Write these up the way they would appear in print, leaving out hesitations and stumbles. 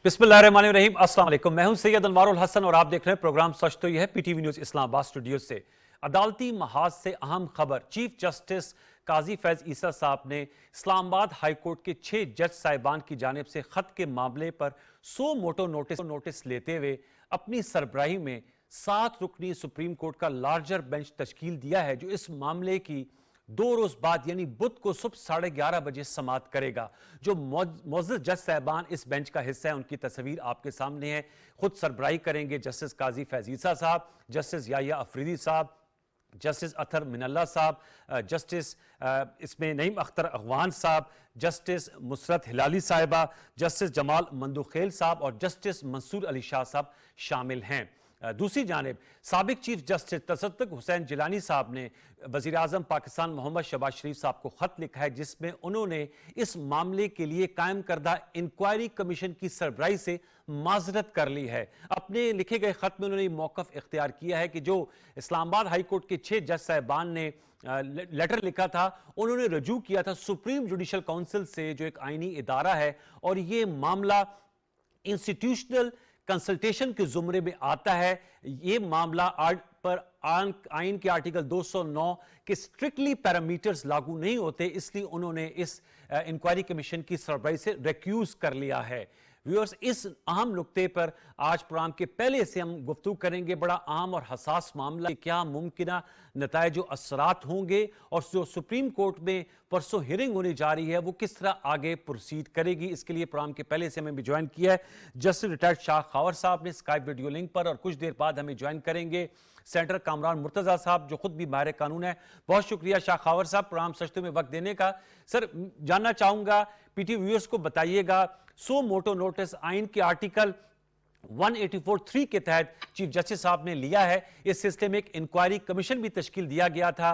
बिस्मिल्लाहिर्रहमानिर्रहीम, अस्सलाम वालेकुम। मैं हूं सैयद अनवारुल हसन और आप देख रहे हैं प्रोग्राम सच तो यह है पीटीवी न्यूज़ इस्लामाबाद स्टूडियो से। अदालती महाज से अहम खबर, चीफ जस्टिस काजी फैज ईसा साहब ने इस्लामाबाद हाई कोर्ट के 6 जज साहिबान की जानिब से खत के मामले पर 100 मोटो नोटिस लेते हुए अपनी सरबराही में 7 रुकनी सुप्रीम कोर्ट का लार्जर बेंच तश्कील दिया है, जो इस मामले की 2 रोज बाद यानी बुध को सुबह 11:30 बजे समाअत करेगा। जो मोअज़्ज़ज़ जज साहबान इस बेंच का हिस्सा है, उनकी तस्वीर आपके सामने है। खुद सरबराही करेंगे जस्टिस काजी फैज ईसा साहब, जस्टिस याहिया अफरीदी साहब, जस्टिस अतर मिनल्ला साहब, जस्टिस इसमें नईम अख्तर अगवान साहब, जस्टिस मुसरत हिलाली साहिबा, जस्टिस जमाल मंदुखेल साहब और जस्टिस मंसूर अली शाह साहब शामिल हैं। दूसरी जानिब साबिक चीफ जस्टिस तसद्दुक हुसैन जिलानी साहब ने वज़ीर आज़म पाकिस्तान मोहम्मद शहबाज शरीफ साहब को खत लिखा है, जिसमें उन्होंने इस मामले के लिए कायम करदा इंक्वायरी कमीशन की सरबराही से माजरत कर ली है। अपने लिखे गए खत में उन्होंने मौक़िफ़ इख्तियार किया है कि जो इस्लामाबाद हाई कोर्ट के 6 जज साहिबान ने लेटर लिखा था, उन्होंने रजू किया था सुप्रीम जुडिशल काउंसिल से, जो एक आईनी इदारा है, और ये मामला इंस्टीट्यूशनल कंसल्टेशन के जुमरे में आता है। ये मामला आइन के आर्टिकल 209 के स्ट्रिक्टली पैरामीटर्स लागू नहीं होते, इसलिए उन्होंने इस इंक्वायरी कमीशन की सरबराही से रिक्यूज कर लिया है। व्यूअर्स, इस अहम नुक्ते पर आज प्रोग्राम के पहले से हम गुफ्तगू करेंगे। बड़ा अहम और हसास मामला, क्या मुमकिना नताइज व असरात होंगे और जो सुप्रीम कोर्ट में परसों हियरिंग होने जा रही है वो किस तरह आगे प्रोसीड करेगी। इसके लिए प्रोग्राम के पहले से हमें भी ज्वाइन किया है जस्टिस रिटायर्ड शाह खावर साहब ने स्काइप वीडियो लिंक पर, और कुछ देर बाद हमें ज्वाइन करेंगे सेनेटर कामरान मुर्तजा साहब, जो खुद भी माहिर कानून है। बहुत शुक्रिया शाह खावर साहब प्रोग्राम सचते में वक्त देने का। सर, जानना चाहूंगा, पीटी व्यूअर्स को बताइएगा, 100 मोटो नोटिस आइन के आर्टिकल 184(3) के तहत चीफ जस्टिस साहब ने लिया है। इस सिलसिले में एक इंक्वायरी कमीशन भी तश्कील दिया गया था,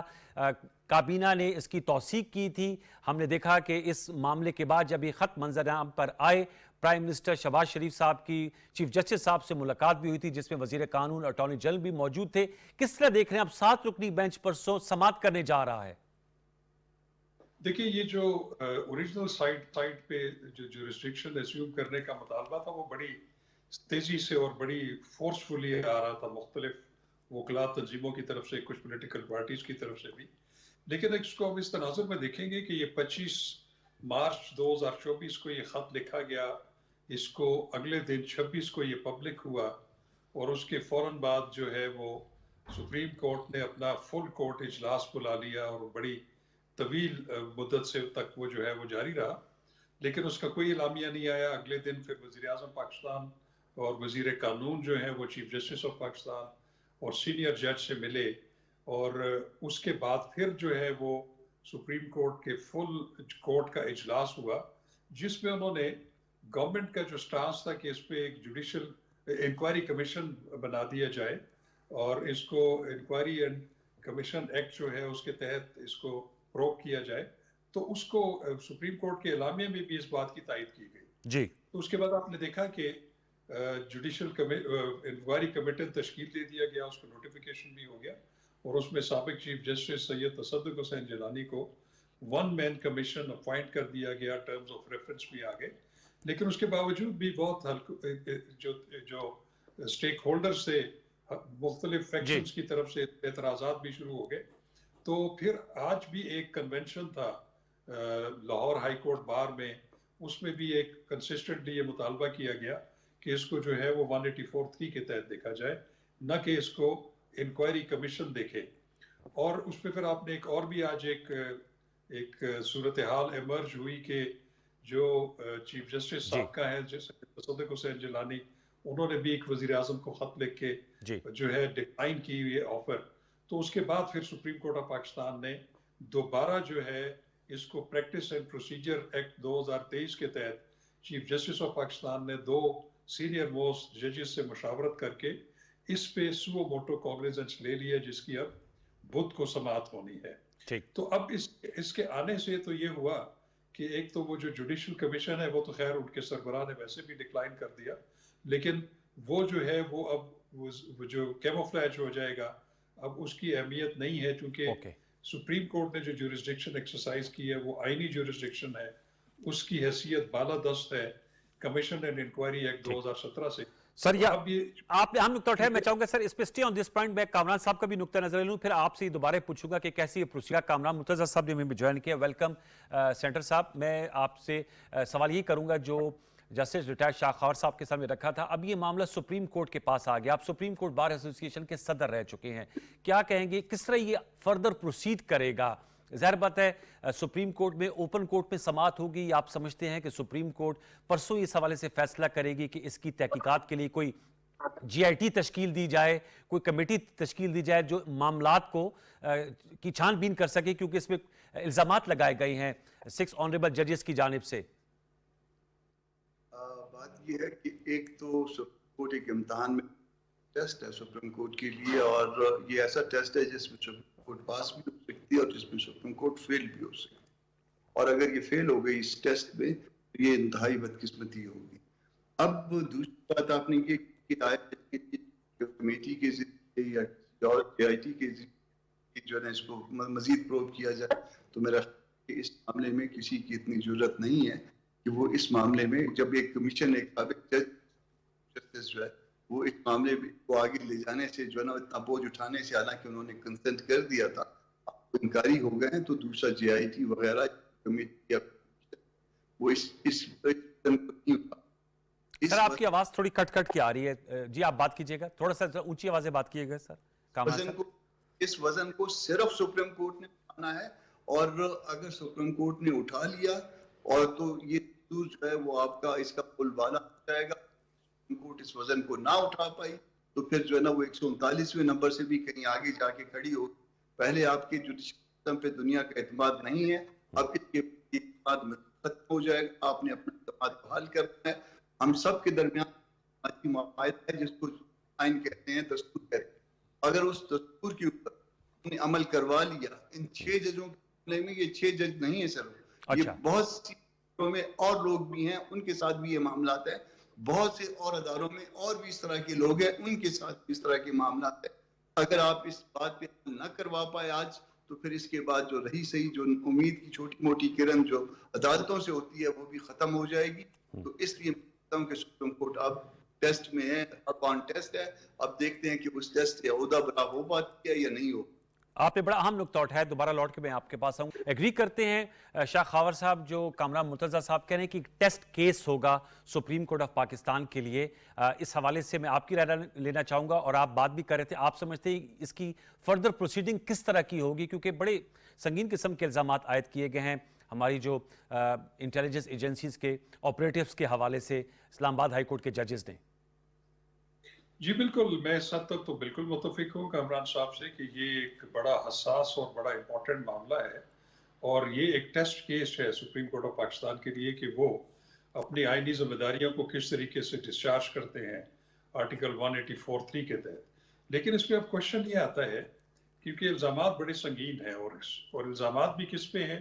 काबीना ने इसकी तौसीक की थी। हमने देखा कि इस मामले के बाद जब ये खत मंजर-ए-आम पर आए, प्राइम मिनिस्टर शहबाज शरीफ साहब की चीफ जस्टिस साहब से मुलाकात भी हुई थी, जिसमें वजीर कानून और अटॉर्नी जनरल भी मौजूद थे। किस तरह देख रहे हैं आप 7 रुकनी बेंच पर समाअत करने जा रहा है? देखिए, ये जो ओरिजिनल साइट पे जो रिस्ट्रिक्शन एज्यूम करने का मुतालबा था, वो बड़ी तेजी से और बड़ी फोर्सफुली आ रहा था मुख्तलिफ वकलात तंजीमों की तरफ से, कुछ पोलिटिकल पार्टीज की तरफ से भी। लेकिन इसको हम इस तनाजुर में देखेंगे कि ये 25 मार्च 2024 को ये खत लिखा गया, इसको अगले दिन 26 को ये पब्लिक हुआ, और उसके फौरन बाद जो है वो सुप्रीम कोर्ट ने अपना फुल कोर्ट इजलास बुला लिया, और बड़ी तवील मुद्दत से तक वो जो है वो जारी रहा, लेकिन उसका कोई इलामिया नहीं आया। अगले दिन फिर वज़ीर आज़म पाकिस्तान और वज़ीर कानून जो है वो चीफ जस्टिस ऑफ पाकिस्तान और सीनियर जज से मिले, और उसके बाद फिर जो है वो सुप्रीम कोर्ट के फुल कोर्ट का इजलास हुआ, जिसमें उन्होंने गवर्नमेंट का जो स्टांस था कि इस पे एक जुडिशल इंक्वायरी कमीशन बना दिया जाए, और इसको इंक्वायरी एंड कमीशन एक्ट जो है उसके तहत इसको प्रोक किया जाए, तो उसको सुप्रीम कोर्ट के एलामिया में भी इस बात की तायद की गई जी। तो उसके बाद आपने देखा कि जुडिशल इंक्वायरी कमेटी तश्कील दे दिया गया, उसको नोटिफिकेशन भी हो गया, और उसमें साबिक चीफ जस्टिस सैयद तसद्दुक हुसैन जिलानी को 1 मैन कमीशन अपॉइंट कर दिया गया, टर्म्स ऑफ रेफरेंस भी आ गए। लेकिन उसके बावजूद भी बहुत जो स्टेक होल्डर्स थे मुख्तलिफ फैक्शंस की तरफ से एतराज़ात भी शुरू हो गए। तो फिर आज भी एक कन्वेंशन था लाहौर हाई कोर्ट बार में, उसमें भी एक कंसिस्टेंटली ये मुतालबा किया गया कि इसको जो है वो 184(3) के तहत देखा जाए, न कि इसको इंक्वायरी कमीशन देखे। और उसमें फिर आपने एक और भी आज एक सूरत हाल एमर्ज हुई कि जो चीफ जस्टिस साहब का है तसद्दुक हुसैन जिलानी, उन्होंने भी एक वजीर आजम को खत लिख के जो है डिक्लाइन की हुई ऑफर। तो उसके बाद फिर सुप्रीम कोर्ट ऑफ पाकिस्तान ने दोबारा जो है इसको प्रैक्टिस एंड प्रोसीजर एक्ट 2023 के तहत चीफ जस्टिस ऑफ पाकिस्तान ने 2 सीनियर मोस्ट जजेस से मशावरत करके इस पे सुओ मोटो कॉग्निजेंस ले लिया, जिसकी अब बुध को समाअत होनी है। तो अब इसके आने से तो ये हुआ कि एक तो वो जो जुडिशल कमीशन है वो तो खैर उनके सरबराह ने वैसे भी डिक्लाइन कर दिया, लेकिन वो जो है वो अब वो जो कैमोफ्लेज हो जाएगा, अब उसकी अहमियत नहीं है, क्योंकि सुप्रीम कोर्ट ने जो जुरिस्डिक्शन एक्सरसाइज की है वो आईनी जुरिस्डिक्शन है, उसकी हैसियत बालादस्त है कमीशन एंड इंक्वायरी एक्ट 2017 से। सर या अब ये आप हम नुक्ता उठाए, मैं चाहूंगा सर इस पे स्टे ऑन दिस पॉइंट। मैं कामरान साहब का भी नुक्ता नजर लूं, फिर आपसे ही दोबारा पूछूंगा कि कैसी ये प्रोसीजर। कामरान मुर्तजा साहब ने हमें ज्वाइन किया, वेलकम सेंटर साहब। मैं आपसे सवाल यही करूंगा जो जस्टिस रिटायर्ड शाह खौर साहब के सामने रखा था। अब ये मामला सुप्रीम कोर्ट के पास आ गया, आप सुप्रीम कोर्ट बार एसोसिएशन के सदर रह चुके हैं, क्या कहेंगे किस तरह ये फर्दर प्रोसीड करेगा? ज़ाहिर बात है सुप्रीम कोर्ट में, ओपन कोर्ट में समाअत होगी, आप समझते हैं कि सुप्रीम कोर्ट परसों इस हवाले से फैसला करेगी कि इसकी तहकीकात के लिए कोई जीआईटी तश्कील दी जाए, कोई कमेटी तश्कील दी जाए जो मामलात को की छानबीन कर सके, क्योंकि इसमें इल्जामात लगाए गए हैं 6 ऑनरेबल जजेस की जानिब से। बात यह है कि एक तो सुप्रीम कोर्ट एक इम्तिहान में टेस्ट है सुप्रीम कोर्ट के लिए, और ये ऐसा टेस्ट है जिसमें सुप्रीम कोर्ट पास भी हो सकती है और जिसमें सुप्रीम कोर्ट फेल भी हो सकती है। और अगर ये फेल हो गई इस टेस्ट में तो ये इंतहाई बदकिस्मती होगी। अब दूसरी बात आपने ये कमेटी के जरिए या जीआईटी के जरिए जो है इसको मजीद प्रोब किया जाए, तो मेरा इस मामले में किसी की इतनी जरूरत नहीं है कि वो इस मामले में, जब एक कमीशन एक जस्टिस जो है वो इस मामले को आगे ले जाने से जो है ना इतना बोझ उठाने से, हालांकि उन्होंने कंसेंट कर दिया था, इनकारी हो गए हैं, तो दूसरा जीआईटी वगैरह कमेटी या वो इस सर आपकी आवाज थोड़ी कट कट की आ रही है जी, आप बात कीजिएगा, थोड़ा सा ऊंची आवाज से बात कीजिएगा सर। इस वजन को सिर्फ सुप्रीम कोर्ट ने उठाना है, और अगर सुप्रीम कोर्ट ने उठा लिया और तो ये जो है वो आपका इसका पुलवाला हो जाएगा। सुप्रीम कोर्ट इस वजन को ना उठा पाई तो फिर जो है ना वो 139वें नंबर से भी कहीं आगे जाके खड़ी हो। पहले आपके जुडिशल सिस्टम पे दुनिया का एतमाद नहीं है, अब इसके बाद खत्म हो जाएगा। आपने अपना एतमाद बहाल करना है। हम सब के दरमियान माहिदा है जिसको आइन कहते हैं, दस्तूर कहते हैं। अगर उस दस्तूर के ऊपर हमने अमल करवा लिया, इन 6 जजों के में, ये 6 जज नहीं है सर, ये बहुत सी में और लोग भी हैं, उनके साथ भी ये मामला है। बहुत से और अदारों में और भी इस तरह के लोग हैं, उनके साथ इस तरह के मामला है। अगर आप इस बात पे न करवा पाए आज, तो फिर इसके बाद जो रही सही जो उम्मीद की छोटी मोटी किरण जो अदालतों से होती है वो भी खत्म हो जाएगी। तो इसलिए कि सुप्रीम कोर्ट अब टेस्ट में है, अब ऑन टेस्ट है। अब देखते हैं कि उस टेस्ट के ओहदा बरा हो पाती है या नहीं हो। आपने बड़ा अहम नुकता उठाया, दोबारा लौट के मैं आपके पास आऊं। एग्री करते हैं शाह खौर साहब जो कामरान मुर्तजा साहब कह रहे हैं कि टेस्ट केस होगा सुप्रीम कोर्ट ऑफ पाकिस्तान के लिए। इस हवाले से मैं आपकी राय लेना चाहूंगा, और आप बात भी कर रहे थे, आप समझते हैं इसकी फर्दर प्रोसीडिंग किस तरह की होगी, क्योंकि बड़े संगीन किस्म के इल्जामात आयद किए गए हैं हमारी जो इंटेलिजेंस एजेंसीज के ऑपरेटिव्स के हवाले से इस्लामाबाद हाई कोर्ट के जजेस ने। जी बिल्कुल, मैं इस हद तक तो बिल्कुल मुतफिक हूँ कामरान साहब से कि ये एक बड़ा हसास और बड़ा इम्पोर्टेंट मामला है, और ये एक टेस्ट केस है सुप्रीम कोर्ट ऑफ पाकिस्तान के लिए कि वो अपनी आईनी जिम्मेदारियों को किस तरीके से डिस्चार्ज करते हैं आर्टिकल 184(3) के तहत। लेकिन इसमें अब क्वेश्चन ये आता है, क्योंकि इल्ज़ामात बड़े संगीन हैं, और इल्ज़ामात भी किस पे हैं,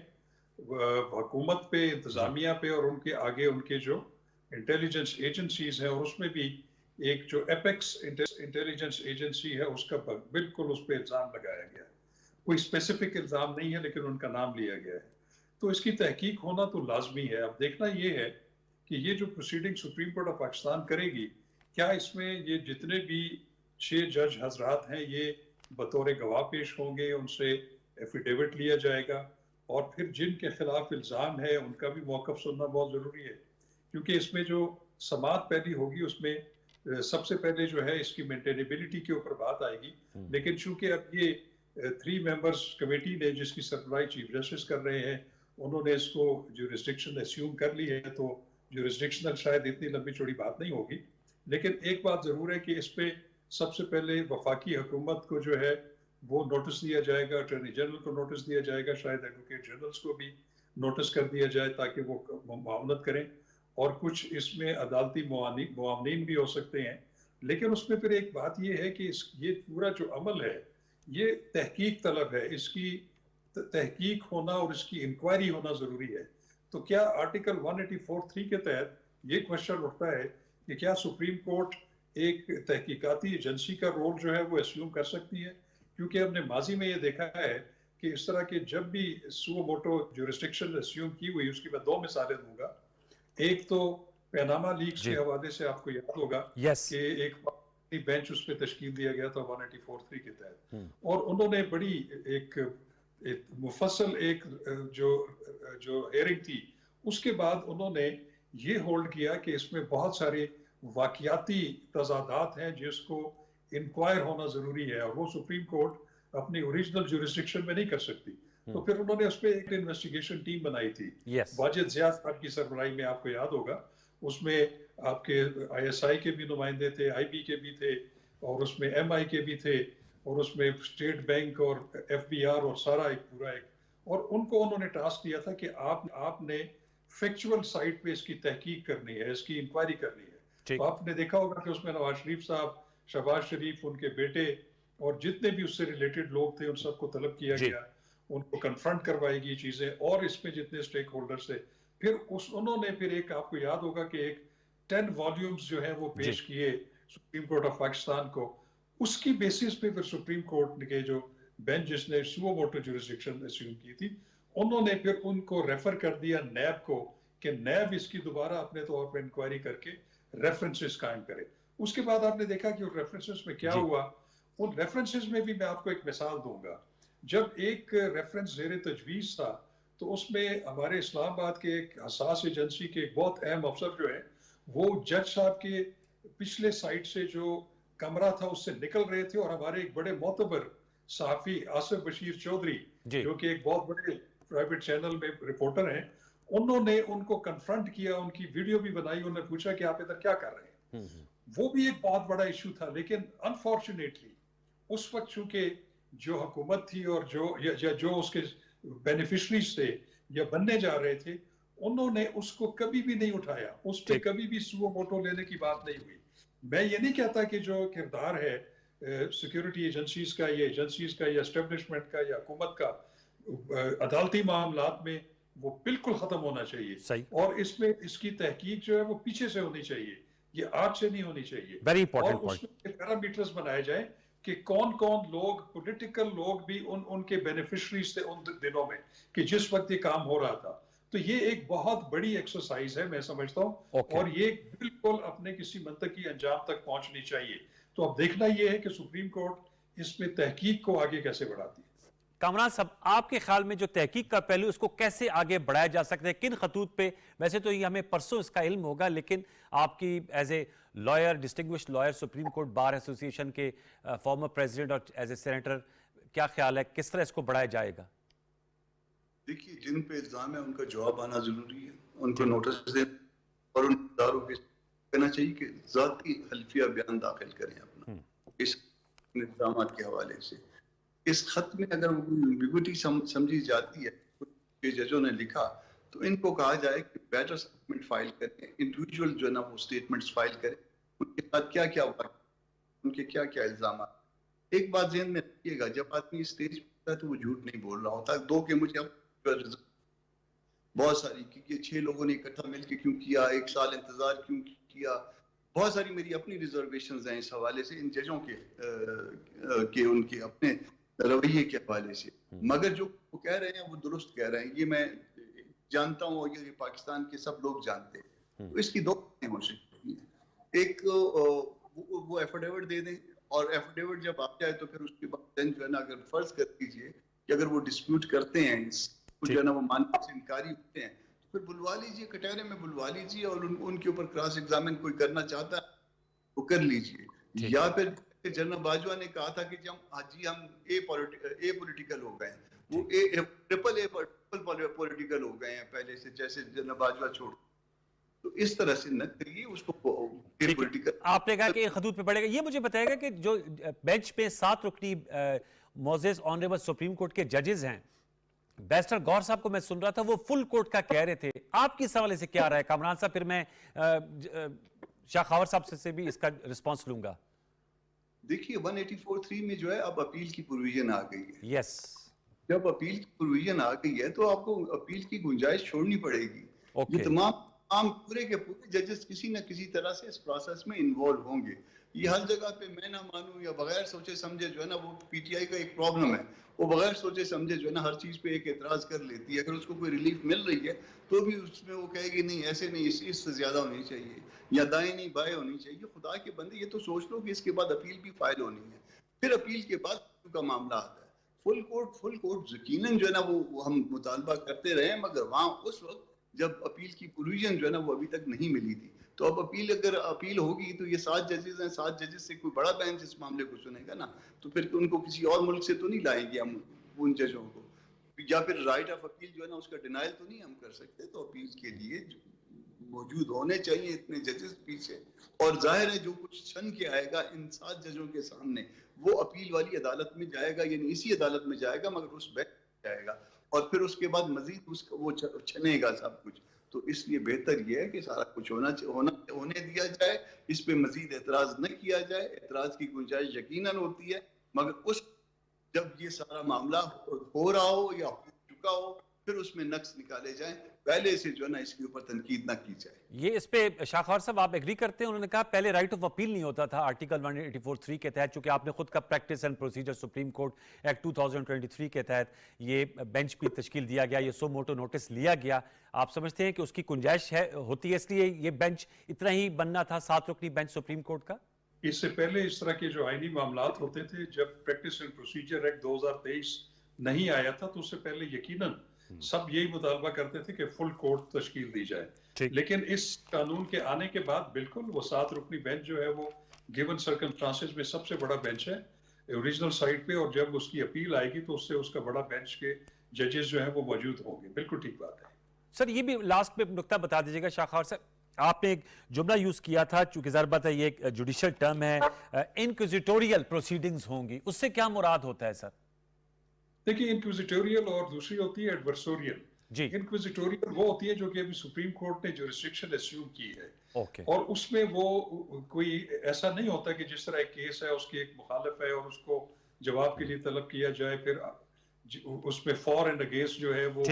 हुकूमत पे, इंतज़ामिया पे, और उनके आगे उनके जो इंटेलिजेंस एजेंसीज हैं, और उसमें भी एक जो एपेक्स इंटेलिजेंस एजेंसी है उसका बिल्कुल उस पर इल्ज़ाम लगाया गया है। कोई स्पेसिफिक इल्ज़ाम नहीं है, लेकिन उनका नाम लिया गया है। तो इसकी तहकीक होना तो लाजमी है। अब देखना ये है कि ये जो proceeding supreme court of Pakistan करेगी, क्या इसमें ये जितने भी 6 जज हजरात हैं ये बतौर गवाह पेश होंगे, उनसे एफिडेविट लिया जाएगा, और फिर जिनके खिलाफ इल्ज़ाम है उनका भी मौक़िफ़ सुनना बहुत ज़रूरी है। क्योंकि इसमें जो समाअत पहली होगी उसमें सबसे पहले जो है इसकी मेंटेनेबिलिटी के ऊपर बात आएगी। लेकिन चूंकि अब ये 3 मेंबर्स कमेटी ने जिसकी सरबराही चीफ जस्टिस कर रहे हैं, उन्होंने इसको ज्यूरिसडिक्शन एस्यूम कर ली है, तो ज्यूरिसडिक्शनल शायद इतनी लंबी चौड़ी बात नहीं होगी। लेकिन एक बात जरूर है कि इस पे सबसे पहले वफाकी हुकूमत को जो है वो नोटिस दिया जाएगा, अटॉर्नी जनरल को नोटिस दिया जाएगा, शायद एडवोकेट जनरल्स को भी नोटिस कर दिया जाए ताकि वो मामलत करें, और कुछ इसमें अदालती मुआवनीन भी हो सकते हैं। लेकिन उसमें फिर एक बात ये है कि ये पूरा जो अमल है ये तहकीक तलब है, इसकी तहकीक होना और इसकी इंक्वायरी होना ज़रूरी है। तो क्या आर्टिकल 184(3) के तहत ये क्वेश्चन उठता है कि क्या सुप्रीम कोर्ट एक तहकीकाती एजेंसी का रोल जो है वो एस्यूम कर सकती है? क्योंकि हमने माजी में ये देखा है कि इस तरह के जब भी सुओ मोटो ज्यूरिसडिक्शन एस्यूम की हुई, उसकी मैं 2 मिसालें दूंगा। एक तो पैनामा लीक्स जी। के हवाले से आपको याद होगा यस। कि एक बेंच उस पर तश्कील दिया गया था 184(3) के तहत, और उन्होंने बड़ी एक मुफस्सल जो हेयरिंग थी, उसके बाद उन्होंने ये होल्ड किया कि इसमें बहुत सारे वाकयाती तजादात हैं जिसको इंक्वायर होना जरूरी है, और वो सुप्रीम कोर्ट अपनी ओरिजिनल जुरिस्डिक्शन में नहीं कर सकती। तो फिर उन्होंने उस पर एक इन्वेस्टिगेशन टीम बनाई थी, यस। वाजिद ज़िया साहब की सरबराही में, आपको याद होगा। उसमें आपके ISI के भी नुमाइंदे थे, IB के भी थे, और उसमें MI के भी थे, और उसमें स्टेट बैंक और FBR और सारा एक पूरा एक, और उनको उन्होंने टास्क दिया था कि आपने फैक्चुअल साइड पे इसकी तहकीक करनी है, इसकी इंक्वायरी करनी है। ठीक। तो आपने देखा होगा कि उसमें नवाज शरीफ साहब, शहबाज शरीफ, उनके बेटे और जितने भी उससे रिलेटेड लोग थे उन सबको तलब किया जी। गया, उनको कन्फ्रंट करवाई गई चीजें, और इसमें जितने स्टेक होल्डर्स थे, फिर उन्होंने फिर एक, आपको याद होगा कि एक 10 वॉल्यूम्स जो है वो पेश किए सुप्रीम कोर्ट ऑफ पाकिस्तान को। उसकी बेसिस पे फिर सुप्रीम कोर्ट के जो बेंच जिसने सुओ मोटो जुरिस्डिक्शन अस्यूम की थी, उन्होंने फिर उनको रेफर कर दिया नैब को कि नैब इसकी दोबारा अपने तौर पर इंक्वायरी करके रेफरेंसेस कायम करे। उसके बाद आपने देखा कि उन रेफरेंसेस में क्या हुआ। उन रेफरेंसेस में भी मैं आपको एक मिसाल दूंगा। जब एक रेफरेंस ज़ेरे तजवीज़ था, तो उसमें हमारे इस्लामाबाद के एक हसास एजेंसी के एक बहुत अहम अफसर जो है, वो जज साहब के पिछले साइड से जो कमरा था उससे निकल रहे थे, और हमारे एक बड़े मोतबर सहाफ़ी आसिफ बशीर चौधरी, जो कि एक बहुत बड़े प्राइवेट चैनल में रिपोर्टर हैं, उन्होंने उनको कन्फ्रंट किया, उनकी वीडियो भी बनाई, उन्होंने पूछा कि आप इधर क्या कर रहे हैं। वो भी एक बहुत बड़ा इशू था, लेकिन अनफॉर्चुनेटली उस वक्त चूंकि जो हुकूमत थी और जो उसके बेनिफिशरीज थे या बनने जा रहे थे, उन्होंने उसको कभी भी नहीं उठाया, उस पर कभी भी सुओ मोटो लेने की बात नहीं हुई। मैं ये नहीं कहता कि जो किरदार है सिक्योरिटी एजेंसीज का या एजेंसीज का या एस्टेब्लिशमेंट का या हुकूमत का अदालती मामलात में, वो बिल्कुल खत्म होना चाहिए, और इसमें इसकी तहकीक जो है वो पीछे से होनी चाहिए, ये आज से नहीं होनी चाहिए। वेरी इंपॉर्टेंट और उसमें पैरामीटर्स बनाए जाए कि कौन कौन लोग, पॉलिटिकल लोग भी उनके बेनिफिशरीज थे उन दिनों में कि जिस वक्त ये काम हो रहा था। तो ये एक बहुत बड़ी एक्सरसाइज है, मैं समझता हूँ, और ये बिल्कुल अपने किसी मंतकी अंजाम तक पहुंचनी चाहिए। तो अब देखना ये है कि सुप्रीम कोर्ट इसमें तहकीक को आगे कैसे बढ़ाती है। कामरान साहब, आपके ख्याल में जो तहकीक का पहलू, उसको कैसे आगे बढ़ाया जा सकता है, किन खतूत पे? वैसे तो ये हमें परसों इसका इल्म होगा, लेकिन आपकी as a lawyer, distinguished lawyer, supreme court bar association के फॉर्मर प्रेसिडेंट और एज ए सेनेटर, क्या ख्याल है, किस तरह इसको बढ़ाया जाएगा? देखिए, जिन पे इल्जाम है उनका जवाब आना जरूरी है, उनको नोटिस दे, और उन इदारों के कहना चाहिए कि ज़ाती हल्फिया बयान दाखिल करें अपना इस इल्जाम के हवाले से। इस खत में अगर एम्बिग्युइटी समझी जाती है, कुछ जजों ने लिखा, तो इनको कहा जाए कि बेटर स्टेटमेंट फाइल करें, इंडिविजुअल जो है ना वो स्टेटमेंट्स फाइल करें, उनके साथ क्या क्या हुआ, उनके क्या क्या इल्जाम। एक बात ज़हन में रखिएगा, जब आदमी स्टेज पर है तो वो झूठ नहीं बोल रहा होता। दो कि मुझे अब बहुत सारी, क्योंकि 6 लोगों ने इकट्ठा मिलकर क्यों किया, 1 साल इंतजार क्यों किया, बहुत सारी मेरी अपनी रिजर्वेशंस हैं इस हवाले से, इन जजों के उनके अपने रवैये के हवाले से। मगर जो वो कह रहे हैं वो दुरुस्त कह रहे हैं, ये मैं जानता हूँ और ये पाकिस्तान के सब लोग जानते हैं। तो इसकी दो बातें हो सकती हैं। एक वो एफिडेविट दे दें, और एफिडेविट जब आ जाए तो फिर उसके बाद जो है ना, अगर फर्ज कर दीजिए कि अगर वो डिस्प्यूट करते हैं, जो है ना वो मानने से इनकारी होते हैं, तो फिर बुलवा लीजिए, कटहरे में बुलवा लीजिए, और उनके ऊपर क्रॉस एग्जामिन कोई करना चाहता है वो कर लीजिए। या फिर जनरल बाजवा ने कहा था कि जब हम ए पॉलिटिकल हो गए, वो ट्रिपल पॉलिटिकल हो गए हैं पहले से, जैसे जनरल बाजवा छोड़, तो इस तरह से न करिए उसको पॉलिटिकल। आपने कहा कि एक खतूत पे पड़ेगा। ये मुझे बताएगा कि जो बेंच पे 7 रुकनी मोजेस ऑनरेबल सुप्रीम कोर्ट के जजेस हैं, बैरिस्टर गौर साहब को मैं सुन रहा था, वो फुल कोर्ट का कह रहे थे, आपकी इस हवाले से क्या राय? कामरान साहब, फिर मैं शाखावर साहब से भी इसका रिस्पॉन्स लूंगा। देखिए, 184(3) में जो है अब अपील की प्रोविजन आ गई है। यस, जब अपील की प्रोविजन आ गई है तो आपको अपील की गुंजाइश छोड़नी पड़ेगी। ये तमाम पूरे के पूरे जजेस किसी न किसी तरह से इस प्रोसेस में इन्वॉल्व होंगे। یہ ہر جگہ پہ میں نہ مانوں یا بغیر سوچے سمجھے جو ہے نا وہ پی ٹی آئی کا ایک پرابلم ہے. وہ بغیر سوچے سمجھے جو ہے نا ہر چیز پہ ایک اعتراض کر لیتی ہے. اگر اس کو کوئی ریلیف مل رہی ہے تو بھی اس میں وہ کہے گی نہیں ایسے نہیں, اس سے زیادہ ہونی چاہیے, یا دائیں نہیں بائیں ہونی چاہیے. خدا کے بندے یہ تو سوچ لو کہ اس کے بعد اپیل بھی فائل ہونی ہے. پھر اپیل کے بعد کا معاملہ آتا ہے. فل کورٹ یقیناً جو ہے نا وہ ہم مطالبہ کرتے رہے, مگر وہاں اس وقت جب اپیل کی پروویژن جو ہے نا وہ ابھی تک نہیں ملی تھی. تو اب اگر اپیل ہوگی تو یہ 7 ججز ہیں, 7 ججز سے کوئی بڑا بینچ اس معاملے کو سنے گا نا, تو پھر ان کو کسی اور ملک سے تو نہیں لائیں گے ہم ان ججوں کو, یا پھر رائٹ آف اپیل جو ہے نا اس کا ڈینائل تو نہیں ہم کر سکتے. تو اپیل کے لیے موجود ہونے چاہیے اتنے ججز پیچھے, اور ظاہر ہے جو کچھ چھن کے آئے گا ان 7 ججوں کے سامنے وہ اپیل والی عدالت میں جائے گا, یعنی اسی عدالت میں جائے گا مگر اس بینچ میں جائے گا, اور پھر اس کے بعد مزید وہ چھنے گا سب کچھ. تو اس لیے بہتر یہ ہے کہ سارا کچھ ہونے دیا جائے, اس پہ مزید اعتراض نہ کیا جائے. اعتراض کی گنجائش یقیناً ہوتی ہے, مگر اس جب یہ سارا معاملہ ہو رہا ہو یا ہو چکا ہو پھر اس میں نقص نکالے جائیں, پہلے سے جو ہے نا اس کے اوپر تنقید نہ کی جائے. یہ اس پہ شاخوار صاحب آپ ایگری کرتے ہیں؟ انہوں نے کہا پہلے رائٹ آف اپیل نہیں ہوتا تھا آرٹیکل 184(3) کے تحت, چونکہ آپ نے خود کا practice and procedure supreme court act 2023 کے تحت یہ بینچ بھی تشکیل دیا گیا, یہ سو موٹو نوٹس لیا گیا. آپ سمجھتے ہیں کہ اس کی گنجائش ہوتی ہے, اس لیے یہ بینچ اتنا ہی بننا تھا 7 رکنی بینچ سپریم کورٹ کا؟ اس سے پہلے اس طرح کے جو آئینی معاملات ہوتے تھے, جب پریکٹس اینڈ پروسیجر ایکٹ 2023 نہیں آیا تھا تو اس سے پہلے یقیناً سب یہی مطالبہ کرتے تھے کہ فل کورٹ تشکیل دی جائے. لیکن اس قانون کے آنے کے بعد بالکل وہ 7 رکنی بینچ جو ہے وہ گیون سرکمسٹانسز میں سب سے بڑا بینچ ہے اوریجنل سائٹ پہ, اور جب اس کی اپیل آئے گی تو اس سے اس کا بڑا بینچ کے ججز جو ہیں وہ موجود ہوں گے. بالکل ٹھیک بات ہے. سر یہ بھی لاسٹ میں نکتہ بتا دیجیے گا شاخوار صاحب, آپ نے ایک جملہ یوز کیا تھا, چونکہ ظاہر بات ہے یہ ایک جوڈیشل ٹرم ہے, انکوزیٹوریل پروسیڈنگز ہوں گی, اس سے کیا مراد ہوتا ہے سر؟ دیکھیے انکوزیٹوریل اور دوسری ہوتی ہے ایڈورسوریل. جی, انکوزیٹوریل وہ ہوتی ہے جو کہ ابھی سپریم کورٹ نے جو ریسٹرکشن اسیوم کی ہے, اوکے, اور اس میں وہ کوئی ایسا نہیں ہوتا کہ جس طرح ایک کیس ہے اس کی ایک مخالف ہے اور اس کو جواب کے لیے طلب کیا جائے, پھر اس میں فار اینڈ اگینسٹ جو ہے وہ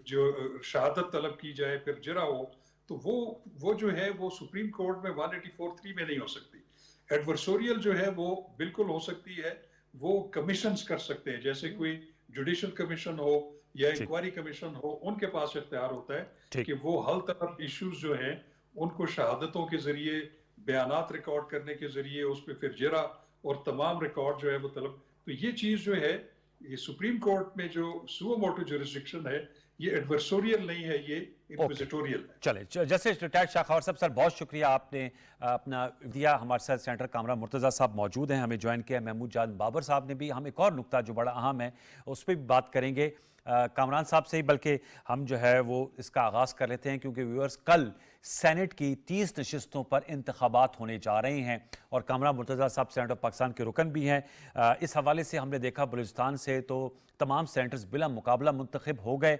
جو شہادت طلب کی جائے پھر جرا ہو, تو وہ جو ہے وہ سپریم کورٹ میں 184(3) میں نہیں ہو سکتی. ایڈورسوریل جو ہے وہ بالکل ہو سکتی ہے, وہ کمیشنز کر سکتے ہیں, جیسے کوئی جوڈیشل کمیشن ہو یا انکوائری کمیشن ہو, ان کے پاس اختیار ہوتا ہے کہ وہ حل طلب ایشوز جو ہیں ان کو شہادتوں کے ذریعے, بیانات ریکارڈ کرنے کے ذریعے اس پہ پھر جرا اور تمام ریکارڈ جو ہے وہ طلب. تو یہ چیز جو ہے یہ سپریم کورٹ میں جو سو موٹو جورسڈکشن ہے یہ ایڈورسوریل نہیں ہے, یہ انکوزیٹوریل ہے. چلے جیسے ریٹائرڈ شاخوار صاحب, سر بہت شکریہ آپ نے اپنا دیا. ہمارے ساتھ سینیٹر کامران مرتضیٰ صاحب موجود ہیں, ہمیں جوائن کیا. محمود جان بابر صاحب نے بھی, ہم ایک اور نکتہ جو بڑا اہم ہے اس پہ بھی بات کریں گے کامران صاحب سے ہی, بلکہ ہم جو ہے وہ اس کا آغاز کر لیتے ہیں کیونکہ ویورز کل سینٹ کی 30 نشستوں پر انتخابات ہونے جا رہے ہیں, اور کامران مرتضیٰ صاحب سینیٹ آف پاکستان کے رکن بھی ہیں. اس حوالے سے ہم نے دیکھا بلوچستان سے تو تمام سینیٹرز بلا مقابلہ منتخب ہو گئے,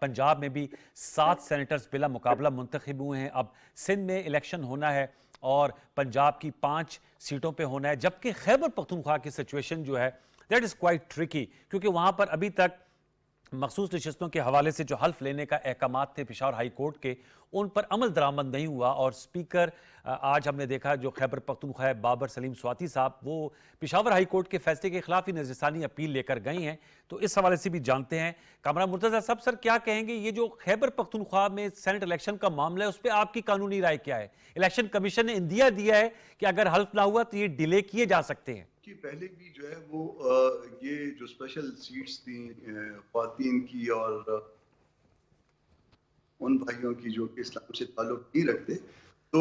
پنجاب میں بھی 7 سینیٹرز بلا مقابلہ منتخب ہوئے ہیں. اب سندھ میں الیکشن ہونا ہے اور پنجاب کی 5 سیٹوں پہ ہونا ہے, جبکہ خیبر پختونخوا کی سچویشن جو ہے دیٹ از کوائٹ ٹرکی, کیونکہ وہاں پر ابھی تک مخصوص نشستوں کے حوالے سے جو حلف لینے کا احکامات تھے پشاور ہائی کورٹ کے, ان پر عمل درآمد نہیں ہوا. اور سپیکر آج ہم نے دیکھا جو خیبر پختونخوا بابر سلیم سواتی صاحب, وہ پشاور ہائی کورٹ کے فیصلے کے خلاف ہی نظرثانی اپیل لے کر گئے ہیں. تو اس حوالے سے بھی جانتے ہیں کامران مرتضیٰ صاحب, سر کیا کہیں گے یہ جو خیبر پختونخوا میں سینٹ الیکشن کا معاملہ ہے اس پہ آپ کی قانونی رائے کیا ہے؟ الیکشن کمیشن نے اندیا دیا ہے کہ اگر حلف نہ ہوا تو یہ ڈیلے کیے جا سکتے ہیں. کہ پہلے بھی جو ہے وہ یہ جو اسپیشل سیٹس تھیں خواتین کی اور ان بھائیوں کی جو کہ اسلام سے تعلق نہیں رکھتے, تو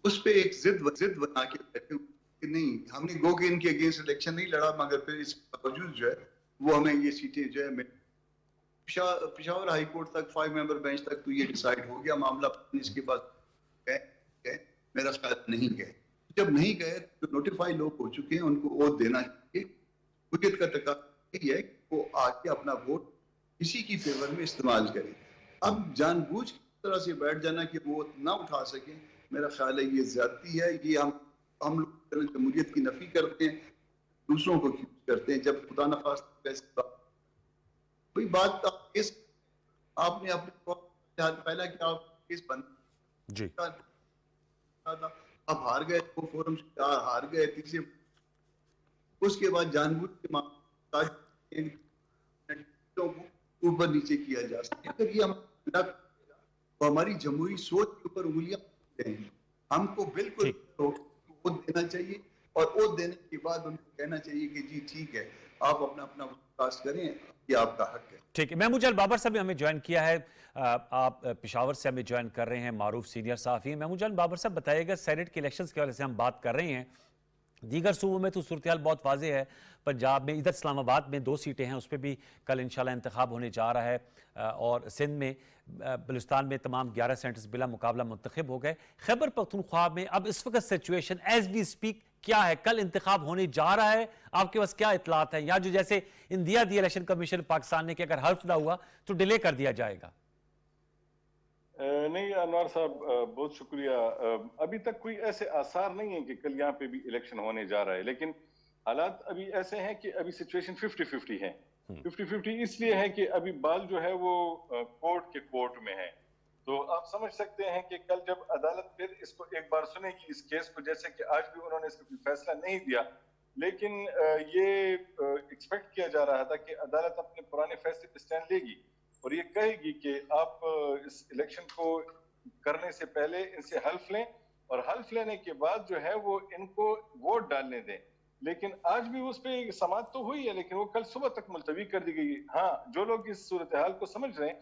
اس پہ ایک ضد بنا کے بیٹھے کہ نہیں, ہم نے گو کہ ان کے اگینسٹ الیکشن نہیں لڑا, مگر پھر اس کے باوجود جو ہے وہ ہمیں یہ سیٹیں جو ہے پشاور ہائی کورٹ تک 5 ممبر بینچ تک تو یہ ڈیسائیڈ ہو گیا معاملہ. اس کے بعد میرا خیال نہیں گئے, جب نہیں گئے تو نوٹیفائی لوگ ہو چکے ہیں, ان کو ووٹ دینا چاہیے. حکومت کا تقاضا یہ ہے کہ وہ آ کے اپنا ووٹ اسی کی فیور میں استعمال کریں. اب جان بوجھ کی طرح سے بیٹھ جانا کہ ووٹ نہ اٹھا سکیں, میرا خیال ہے یہ زیادتی ہے. یہ ہم لوگ جمہوریت کی نفی کرتے ہیں, دوسروں کو کرتے ہیں. جب خدا نخواستہ کوئی بات آپ نے اپنے پہلا کہ آپ کیس بند جی آپ ہار گئے 2 فورم سے، ہار گئے تیسرے، اس کے بعد جان بوجھ کے کو اوپر نیچے کیا جا سکتا ہے. اگر یہ ہماری جمہوری سوچ کے اوپر انگلیاں ہیں، ہم کو بالکل ووٹ دینا چاہیے، اور ووٹ دینے کے بعد ان کو کہنا چاہیے کہ جی ٹھیک ہے، آپ اپنا کاسٹ کریں، یہ آپ کا حق ہے. ٹھیک ہے. محمود جان بابر صاحب نے ہمیں جوائن کیا ہے، آپ پشاور سے ہمیں جوائن کر رہے ہیں، معروف سینئر صحافی ہیں. محمود جان بابر صاحب بتائیے گا، سینٹ کے الیکشنز کے حوالے سے ہم بات کر رہے ہیں، دیگر صوبوں میں تو صورتحال بہت واضح ہے. پنجاب میں، ادھر اسلام آباد میں 2 سیٹیں ہیں، اس پہ بھی کل انشاءاللہ انتخاب ہونے جا رہا ہے، اور سندھ میں، بلوچستان میں تمام 11 سینٹرز بلا مقابلہ منتخب ہو گئے. خیبر پختونخوا میں اب اس وقت سچویشن ایز وی سپیک کیا ہے؟ کل انتخاب ہونے جا رہا ہے، آپ کے پاس کیا اطلاعات ہیں؟ یا جو جیسے اندیا دی الیکشن کمیشن پاکستان نے کہ اگر حلف نہ ہوا تو ڈیلے کر دیا جائے گا؟ نہیں انوار صاحب، بہت شکریہ. ابھی تک کوئی ایسے آثار نہیں ہیں کہ کل یہاں پہ بھی الیکشن ہونے جا رہا ہے، لیکن حالات ابھی ایسے ہیں کہ ابھی سچویشن 50-50 ہے. 50-50 اس لیے ہے کہ ابھی بال جو ہے وہ کورٹ میں ہے. تو آپ سمجھ سکتے ہیں کہ کل جب عدالت پھر اس کو ایک بار سنے گی اس کیس کو، جیسے کہ آج بھی انہوں نے اس کا کوئی فیصلہ نہیں دیا، لیکن یہ ایکسپیکٹ کیا جا رہا تھا کہ عدالت اپنے پرانے فیصلے پہ سٹینڈ لے گی اور یہ کہے گی کہ آپ اس الیکشن کو کرنے سے پہلے ان سے حلف لیں، اور حلف لینے کے بعد جو ہے وہ ان کو ووٹ ڈالنے دیں. لیکن آج بھی اس پہ سماعت تو ہوئی ہے، لیکن وہ کل صبح تک ملتوی کر دی گئی. ہاں، جو لوگ اس صورتحال کو سمجھ رہے ہیں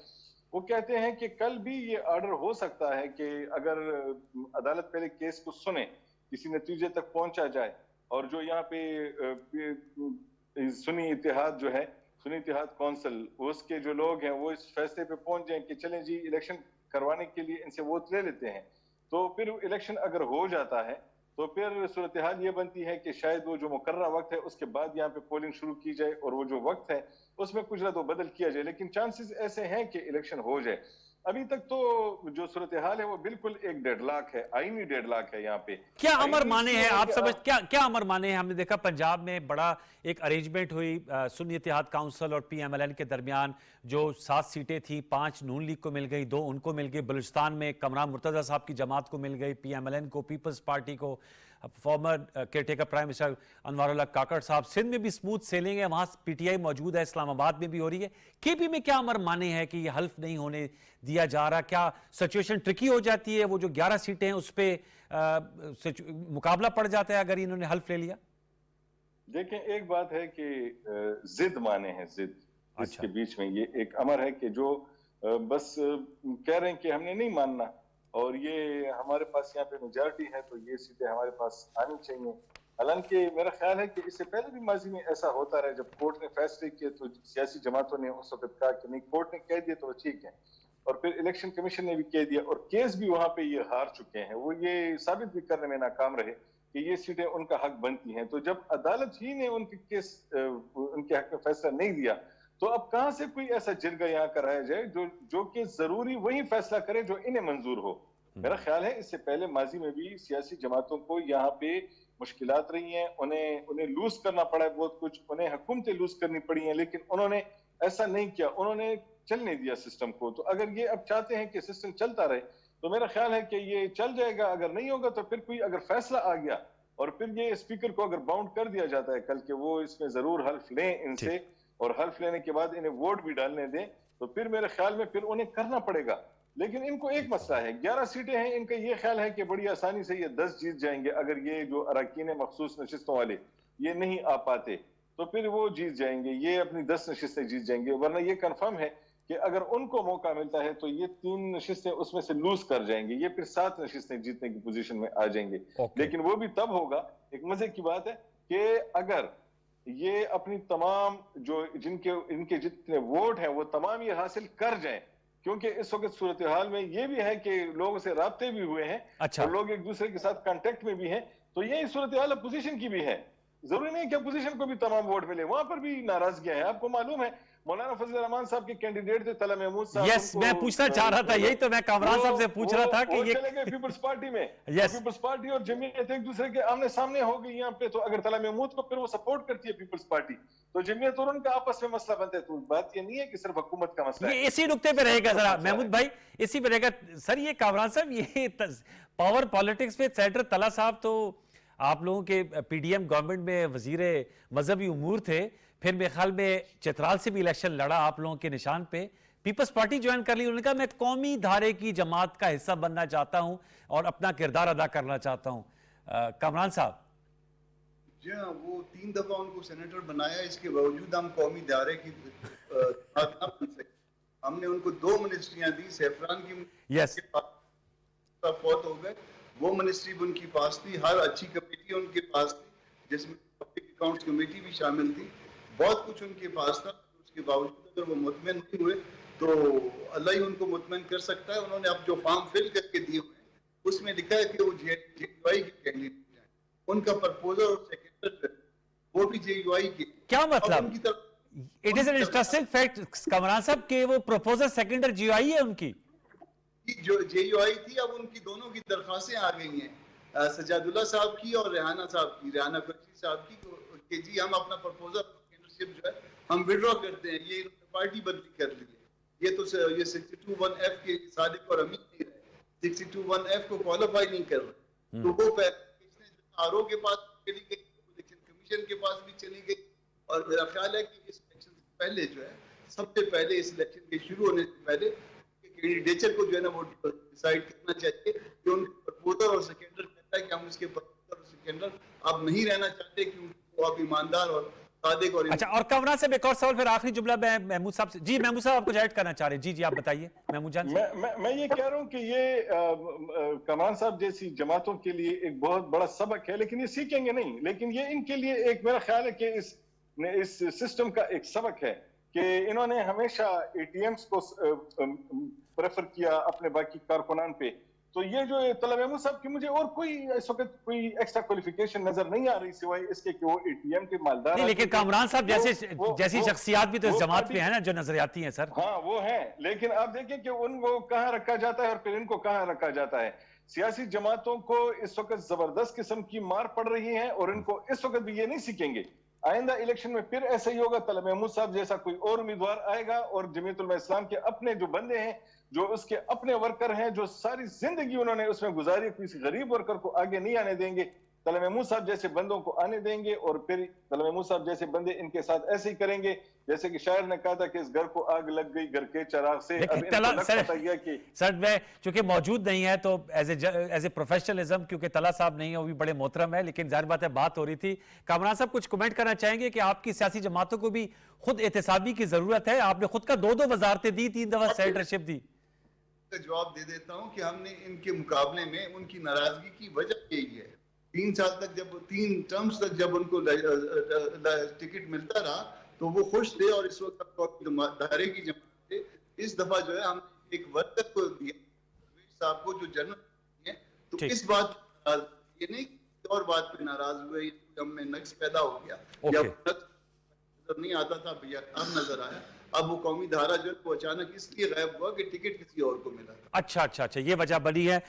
وہ کہتے ہیں کہ کل بھی یہ آرڈر ہو سکتا ہے کہ اگر عدالت پہلے کیس کو سنے، کسی نتیجے تک پہنچا جائے، اور جو یہاں پہ سنی اتحاد جو ہے، سنی اتحاد کونسل، اس کے جو لوگ ہیں وہ اس فیصلے پہ پہنچ جائیں کہ چلیں جی الیکشن کروانے کے لیے ان سے ووٹ لے لیتے ہیں، تو پھر الیکشن اگر ہو جاتا ہے تو پھر صورتحال یہ بنتی ہے کہ شاید وہ جو مقررہ وقت ہے اس کے بعد یہاں پہ پولنگ شروع کی جائے، اور وہ جو وقت ہے اس میں کچھ رد و بدل کیا جائے. لیکن چانسز ایسے ہیں کہ الیکشن ہو جائے. ابھی تک تو جو صورتحال ہے وہ بالکل ایک ڈیڈ لاک ہے، آئینی ڈیڈ لاک ہے. یہاں پہ کیا امر مانے ہیں آپ سمجھ، کیا امر مانے ہیں؟ ہم نے دیکھا پنجاب میں بڑا ایک ارینجمنٹ ہوئی سنی اتحاد کاؤنسل اور پی ایم ایل این کے درمیان، جو 7 سیٹیں تھیں، 5 نون لیگ کو مل گئی، 2 ان کو مل گئی. بلوچستان میں کمران مرتضیٰ صاحب کی جماعت کو مل گئی، پی ایم ایل این کو، پیپلز پارٹی کو، former caretaker prime minister Anwar ullah Kakar صاحب. سندھ میں بھی سموتھ سیلنگ ہے، وہاں پی ٹی آئی موجود ہے، اسلام آباد میں بھی ہو رہی ہے. کے پی میں کیا امر مانے ہے کہ یہ حلف نہیں ہونے دیا جا رہا؟ کیا سچویشن ٹرکی ہو جاتی ہے؟ وہ جو 11 سیٹیں ہیں اس پہ مقابلہ پڑ جاتا ہے اگر انہوں نے حلف لے لیا؟ دیکھیں، ایک بات ہے کہ ضد مانے ہیں، ضد اس کے بیچ میں یہ ایک امر ہے کہ جو بس کہہ رہے ہیں کہ ہم نے نہیں ماننا، اور یہ ہمارے پاس یہاں پہ میجارٹی ہے تو یہ سیٹیں ہمارے پاس آنی چاہیے. حالانکہ میرا خیال ہے کہ اس سے پہلے بھی ماضی میں ایسا ہوتا رہا، جب کورٹ نے فیصلے کیے تو سیاسی جماعتوں نے اس وقت کہا کہ نہیں، کورٹ نے کہہ دیا تو ٹھیک ہے، اور پھر الیکشن کمیشن نے بھی کہہ دیا، اور کیس بھی وہاں پہ یہ ہار چکے ہیں. وہ یہ ثابت بھی کرنے میں ناکام رہے کہ یہ سیٹیں ان کا حق بنتی ہیں. تو جب عدالت ہی نے ان کے کیس ان کے حق میں فیصلہ نہیں دیا، تو اب کہاں سے کوئی ایسا جرگہ یہاں کرایا جائے جو کہ ضروری وہی فیصلہ کرے جو انہیں منظور ہو. میرا خیال ہے اس سے پہلے ماضی میں بھی سیاسی جماعتوں کو یہاں پہ مشکلات رہی ہیں، انہیں لوز کرنا پڑا ہے بہت کچھ، انہیں حکومتیں لوز کرنی پڑی ہیں، لیکن انہوں نے ایسا نہیں کیا، انہوں نے چلنے دیا سسٹم کو. تو اگر یہ اب چاہتے ہیں کہ سسٹم چلتا رہے تو میرا خیال ہے کہ یہ چل جائے گا. اگر نہیں ہوگا تو پھر کوئی اگر فیصلہ آ گیا اور پھر یہ اسپیکر کو اگر باؤنڈ کر دیا جاتا ہے کل کہ وہ اس میں ضرور حلف لیں ان سے، اور حلف لینے کے بعد انہیں ووٹ بھی ڈالنے دیں، تو پھر میرے خیال میں پھر انہیں کرنا پڑے گا. لیکن ان کو ایک مسئلہ ہے، 11 سیٹیں ہیں، ان کا یہ خیال ہے کہ بڑی آسانی سے یہ 10 جیت جائیں گے. اگر یہ جو اراکین مخصوص نشستوں والے یہ نہیں آ پاتے تو پھر وہ جیت جائیں گے، یہ اپنی 10 نشستیں جیت جائیں گے. ورنہ یہ کنفرم ہے کہ اگر ان کو موقع ملتا ہے تو یہ 3 نشستیں اس میں سے لوز کر جائیں گے، یہ پھر 7 نشستیں جیتنے کی پوزیشن میں آ جائیں گے. لیکن وہ بھی تب ہوگا، ایک مزے کی بات ہے کہ اگر یہ اپنی تمام جو ان کے جتنے ووٹ ہیں وہ تمام یہ حاصل کر جائیں، کیونکہ اس وقت صورتحال میں یہ بھی ہے کہ لوگوں سے رابطے بھی ہوئے ہیں اور لوگ ایک دوسرے کے ساتھ کانٹیکٹ میں بھی ہیں، تو یہی صورتحال اپوزیشن کی بھی ہے. ضروری نہیں ہے کہ اپوزیشن کو بھی تمام ووٹ ملے, وہاں پر بھی ناراضگیاں ہیں. آپ کو معلوم ہے مولانا فضل الرحمان صاحب کے کینڈیڈیٹ تھے طلعت محمود صاحب. یس, میں پوچھنا چاہ رہا تھا, یہی تو میں کامران صاحب سے پوچھ رہا تھا کہ یہ چلے گئے پیپلز پارٹی میں. Yes. پیپلز پارٹی اور جمعیت ایک دوسرے کے آمنے سامنے ہو گئی یہاں پہ. تو اگر طلعت محمود کو پھر وہ سپورٹ کرتی ہے پیپلز پارٹی, تو جمعیت اور ان کا آپس میں مسئلہ بنتا ہے. تو بات یہ نہیں ہے کہ صرف حکومت کا مسئلہ ہے. یہ اسی نقطے پہ رہے گا ذرا محمود بھائی, اسی پہ رہے گا سر. یہ کامران صاحب, یہ پاور پالیٹکس میں سینیٹر طلعت صاحب تو آپ لوگوں کے پی ڈی ایم گورنمنٹ میں وزیر مذہبی امور تھے, پھر میرے خیال میں چترال سے بھی الیکشن لڑا آپ لوگوں کے نشان پہ, پیپلز پارٹی جوائن کر لی. انہوں نے کہا میں قومی دھارے کی جماعت کا حصہ بننا چاہتا ہوں اور اپنا کردار ادا کرنا چاہتا ہوں. کامران صاحب جی ہاں, وہ 3 دفعہ ان کو سینیٹر بنایا, اس کے باوجود ہم قومی دھارے کی جماعت نہ بن سکے. ہم نے ان کو 2 منسٹریاں دی, سیفران کی یس فوت ہو گئے, وہ منسٹری بھی ان کی پاس تھی, ہر اچھی کمیٹی ان کے پاس تھی جس میں پبلک اکاؤنٹس کمیٹی بھی شامل تھی, بہت کچھ ان کے پاس تھا. اس کے باوجود اگر وہ مطمئن نہیں ہوئے تو اللہ ہی ان کو مطمئن کر سکتا ہے. انہوں نے اب جو فارم فل کر کے دیے ہوئے ہیں اس میں لکھا ہے کہ وہ جے یو آئی کے کینڈیڈیٹ ہیں. ان کا پرپوزل اور سیکریٹری وہ بھی جے یو آئی کے. کیا مطلب؟ ان کی طرف it is an interesting fact Kamran صاحب کہ وہ پروپوزل سیکنڈر جی آئی ہے ان کی. جو جے یو آئی تھی, اب ان کی دونوں کی درخواستیں آ گئی ہیں, سجاد اللہ صاحب کی اور ریحانہ صاحب کی, ریحانہ قریشی صاحب کی, کہ جی ہم اپنا پرپوزل سیکنڈرشپ جو ہے ہم وڈرا کرتے ہیں. یہ پارٹی بدلی کر لی ہے. یہ تو یہ 62(1)F کے صادق اور امین نہیں رہے, 62(1)F کو کوالیفائی نہیں کر رہے. تو وہ آر او کے پاس چلی گئی, الیکشن کمیشن کے پاس بھی چلی گئی. اور میرا خیال ہے کہ اس الیکشن سے پہلے جو ہے, سب سے پہلے اس الیکشن کے شروع ہونے سے پہلے کینڈیڈیچر کو جو ہے نا وہ ڈیسائیڈ کرنا چاہیے کہ ان کے پرپوزر اور سیکنڈر کہتا ہے کہ ہم اس کے پرپوزر اور سیکنڈر اب نہیں رہنا چاہتے کیونکہ وہ اب ایماندار اور صادق اور اچھا, اور کامران صاحب ایک اور سوال, پھر آخری جملہ میں محمود صاحب سے. جی محمود صاحب آپ کچھ ایڈ کرنا چاہ رہے ہیں؟ جی آپ بتائیے محمود جان. میں یہ کہہ رہا ہوں کہ یہ کامران صاحب جیسی جماعتوں کے لیے ایک بہت بڑا سبق ہے, لیکن یہ سیکھیں گے نہیں. لیکن یہ ان کے لیے ایک میرا خیال ہے کہ اس سسٹم کا ایک سبق ہے کہ انہوں نے ہمیشہ اے ٹی ایمز کو پریفر کیا اپنے باقی کارکنان پہ. تو یہ جو طلعت محمود صاحب کی مجھے اور کوئی اس وقت کوئی ایکسٹرا کوالیفیکیشن نظر نہیں آ رہی سوائے اس کے کہ وہ اے ٹی ایم کے مالدار. نہیں, لیکن کامران صاحب جیسی شخصیات بھی تو اس جماعت میں ہیں نا جو نظر آتی ہیں سر. ہاں وہ ہیں, لیکن آپ دیکھیں کہ ان کو کہاں رکھا جاتا ہے اور پھر ان کو کہاں رکھا جاتا ہے. سیاسی جماعتوں کو اس وقت زبردست قسم کی مار پڑ رہی ہے اور ان کو اس وقت بھی یہ نہیں سیکھیں گے. آئندہ الیکشن میں پھر ایسا ہی ہوگا, طلعت محمود صاحب جیسا کوئی اور امیدوار آئے گا اور جمعیت علماء اسلام کے اپنے جو بندے ہیں, جو اس کے اپنے ورکر ہیں, جو ساری زندگی انہوں نے اس میں گزاری, کسی غریب ورکر کو آگے نہیں آنے دیں گے. طلعت محمود صاحب جیسے بندوں کو آنے دیں گے اور پھر طلعت محمود صاحب جیسے بندے ان کے ساتھ ایسے ہی کریں گے جیسے کہ شاعر نے کہا تھا کہ اس گھر کو آگ لگ گئی گھر کے چراغ سے. اب ان کو لگ پتا گیا کہ سر میں چونکہ موجود نہیں ہے تو ایز اے پروفیشنلزم, کیونکہ طلعت صاحب نہیں ہے, وہ بھی بڑے محترم ہے, لیکن ظاہر بات ہے بات ہو رہی تھی. کامران صاحب کچھ کمنٹ کرنا چاہیں گے کہ آپ کی سیاسی جماعتوں کو بھی خود احتسابی کی ضرورت ہے؟ آپ نے خود کا 2 وزارتیں دی, 3 دفعہ سینیٹرشپ دی. کا جواب دے دیتا ہوں کہ ہم نے ان کے مقابلے میں ان کی ناراضگی کی وجہ یہی ہے. 3 سال تک جب 3 ٹرمز تک جب ان کو ٹکٹ ملتا رہا تو وہ خوش تھے اور اس وقت دھارے کی جماعت تھے. اس دفعہ جو ہے ہم ایک ورکر کو دیا صاحب کو جو جنرل ہیں, تو اس بات یہ نہیں اور بات پہ ناراض ہوئے, ہم میں نقص پیدا ہو گیا یا نظر نہیں آتا تھا, اب نظر آیا. اب وہ قومی دھارا جو ہے وہ اچانک اس لیے غائب ہوا کہ ٹکٹ کسی اور کو ملا. اچھا یہ وجہ بنی ہے.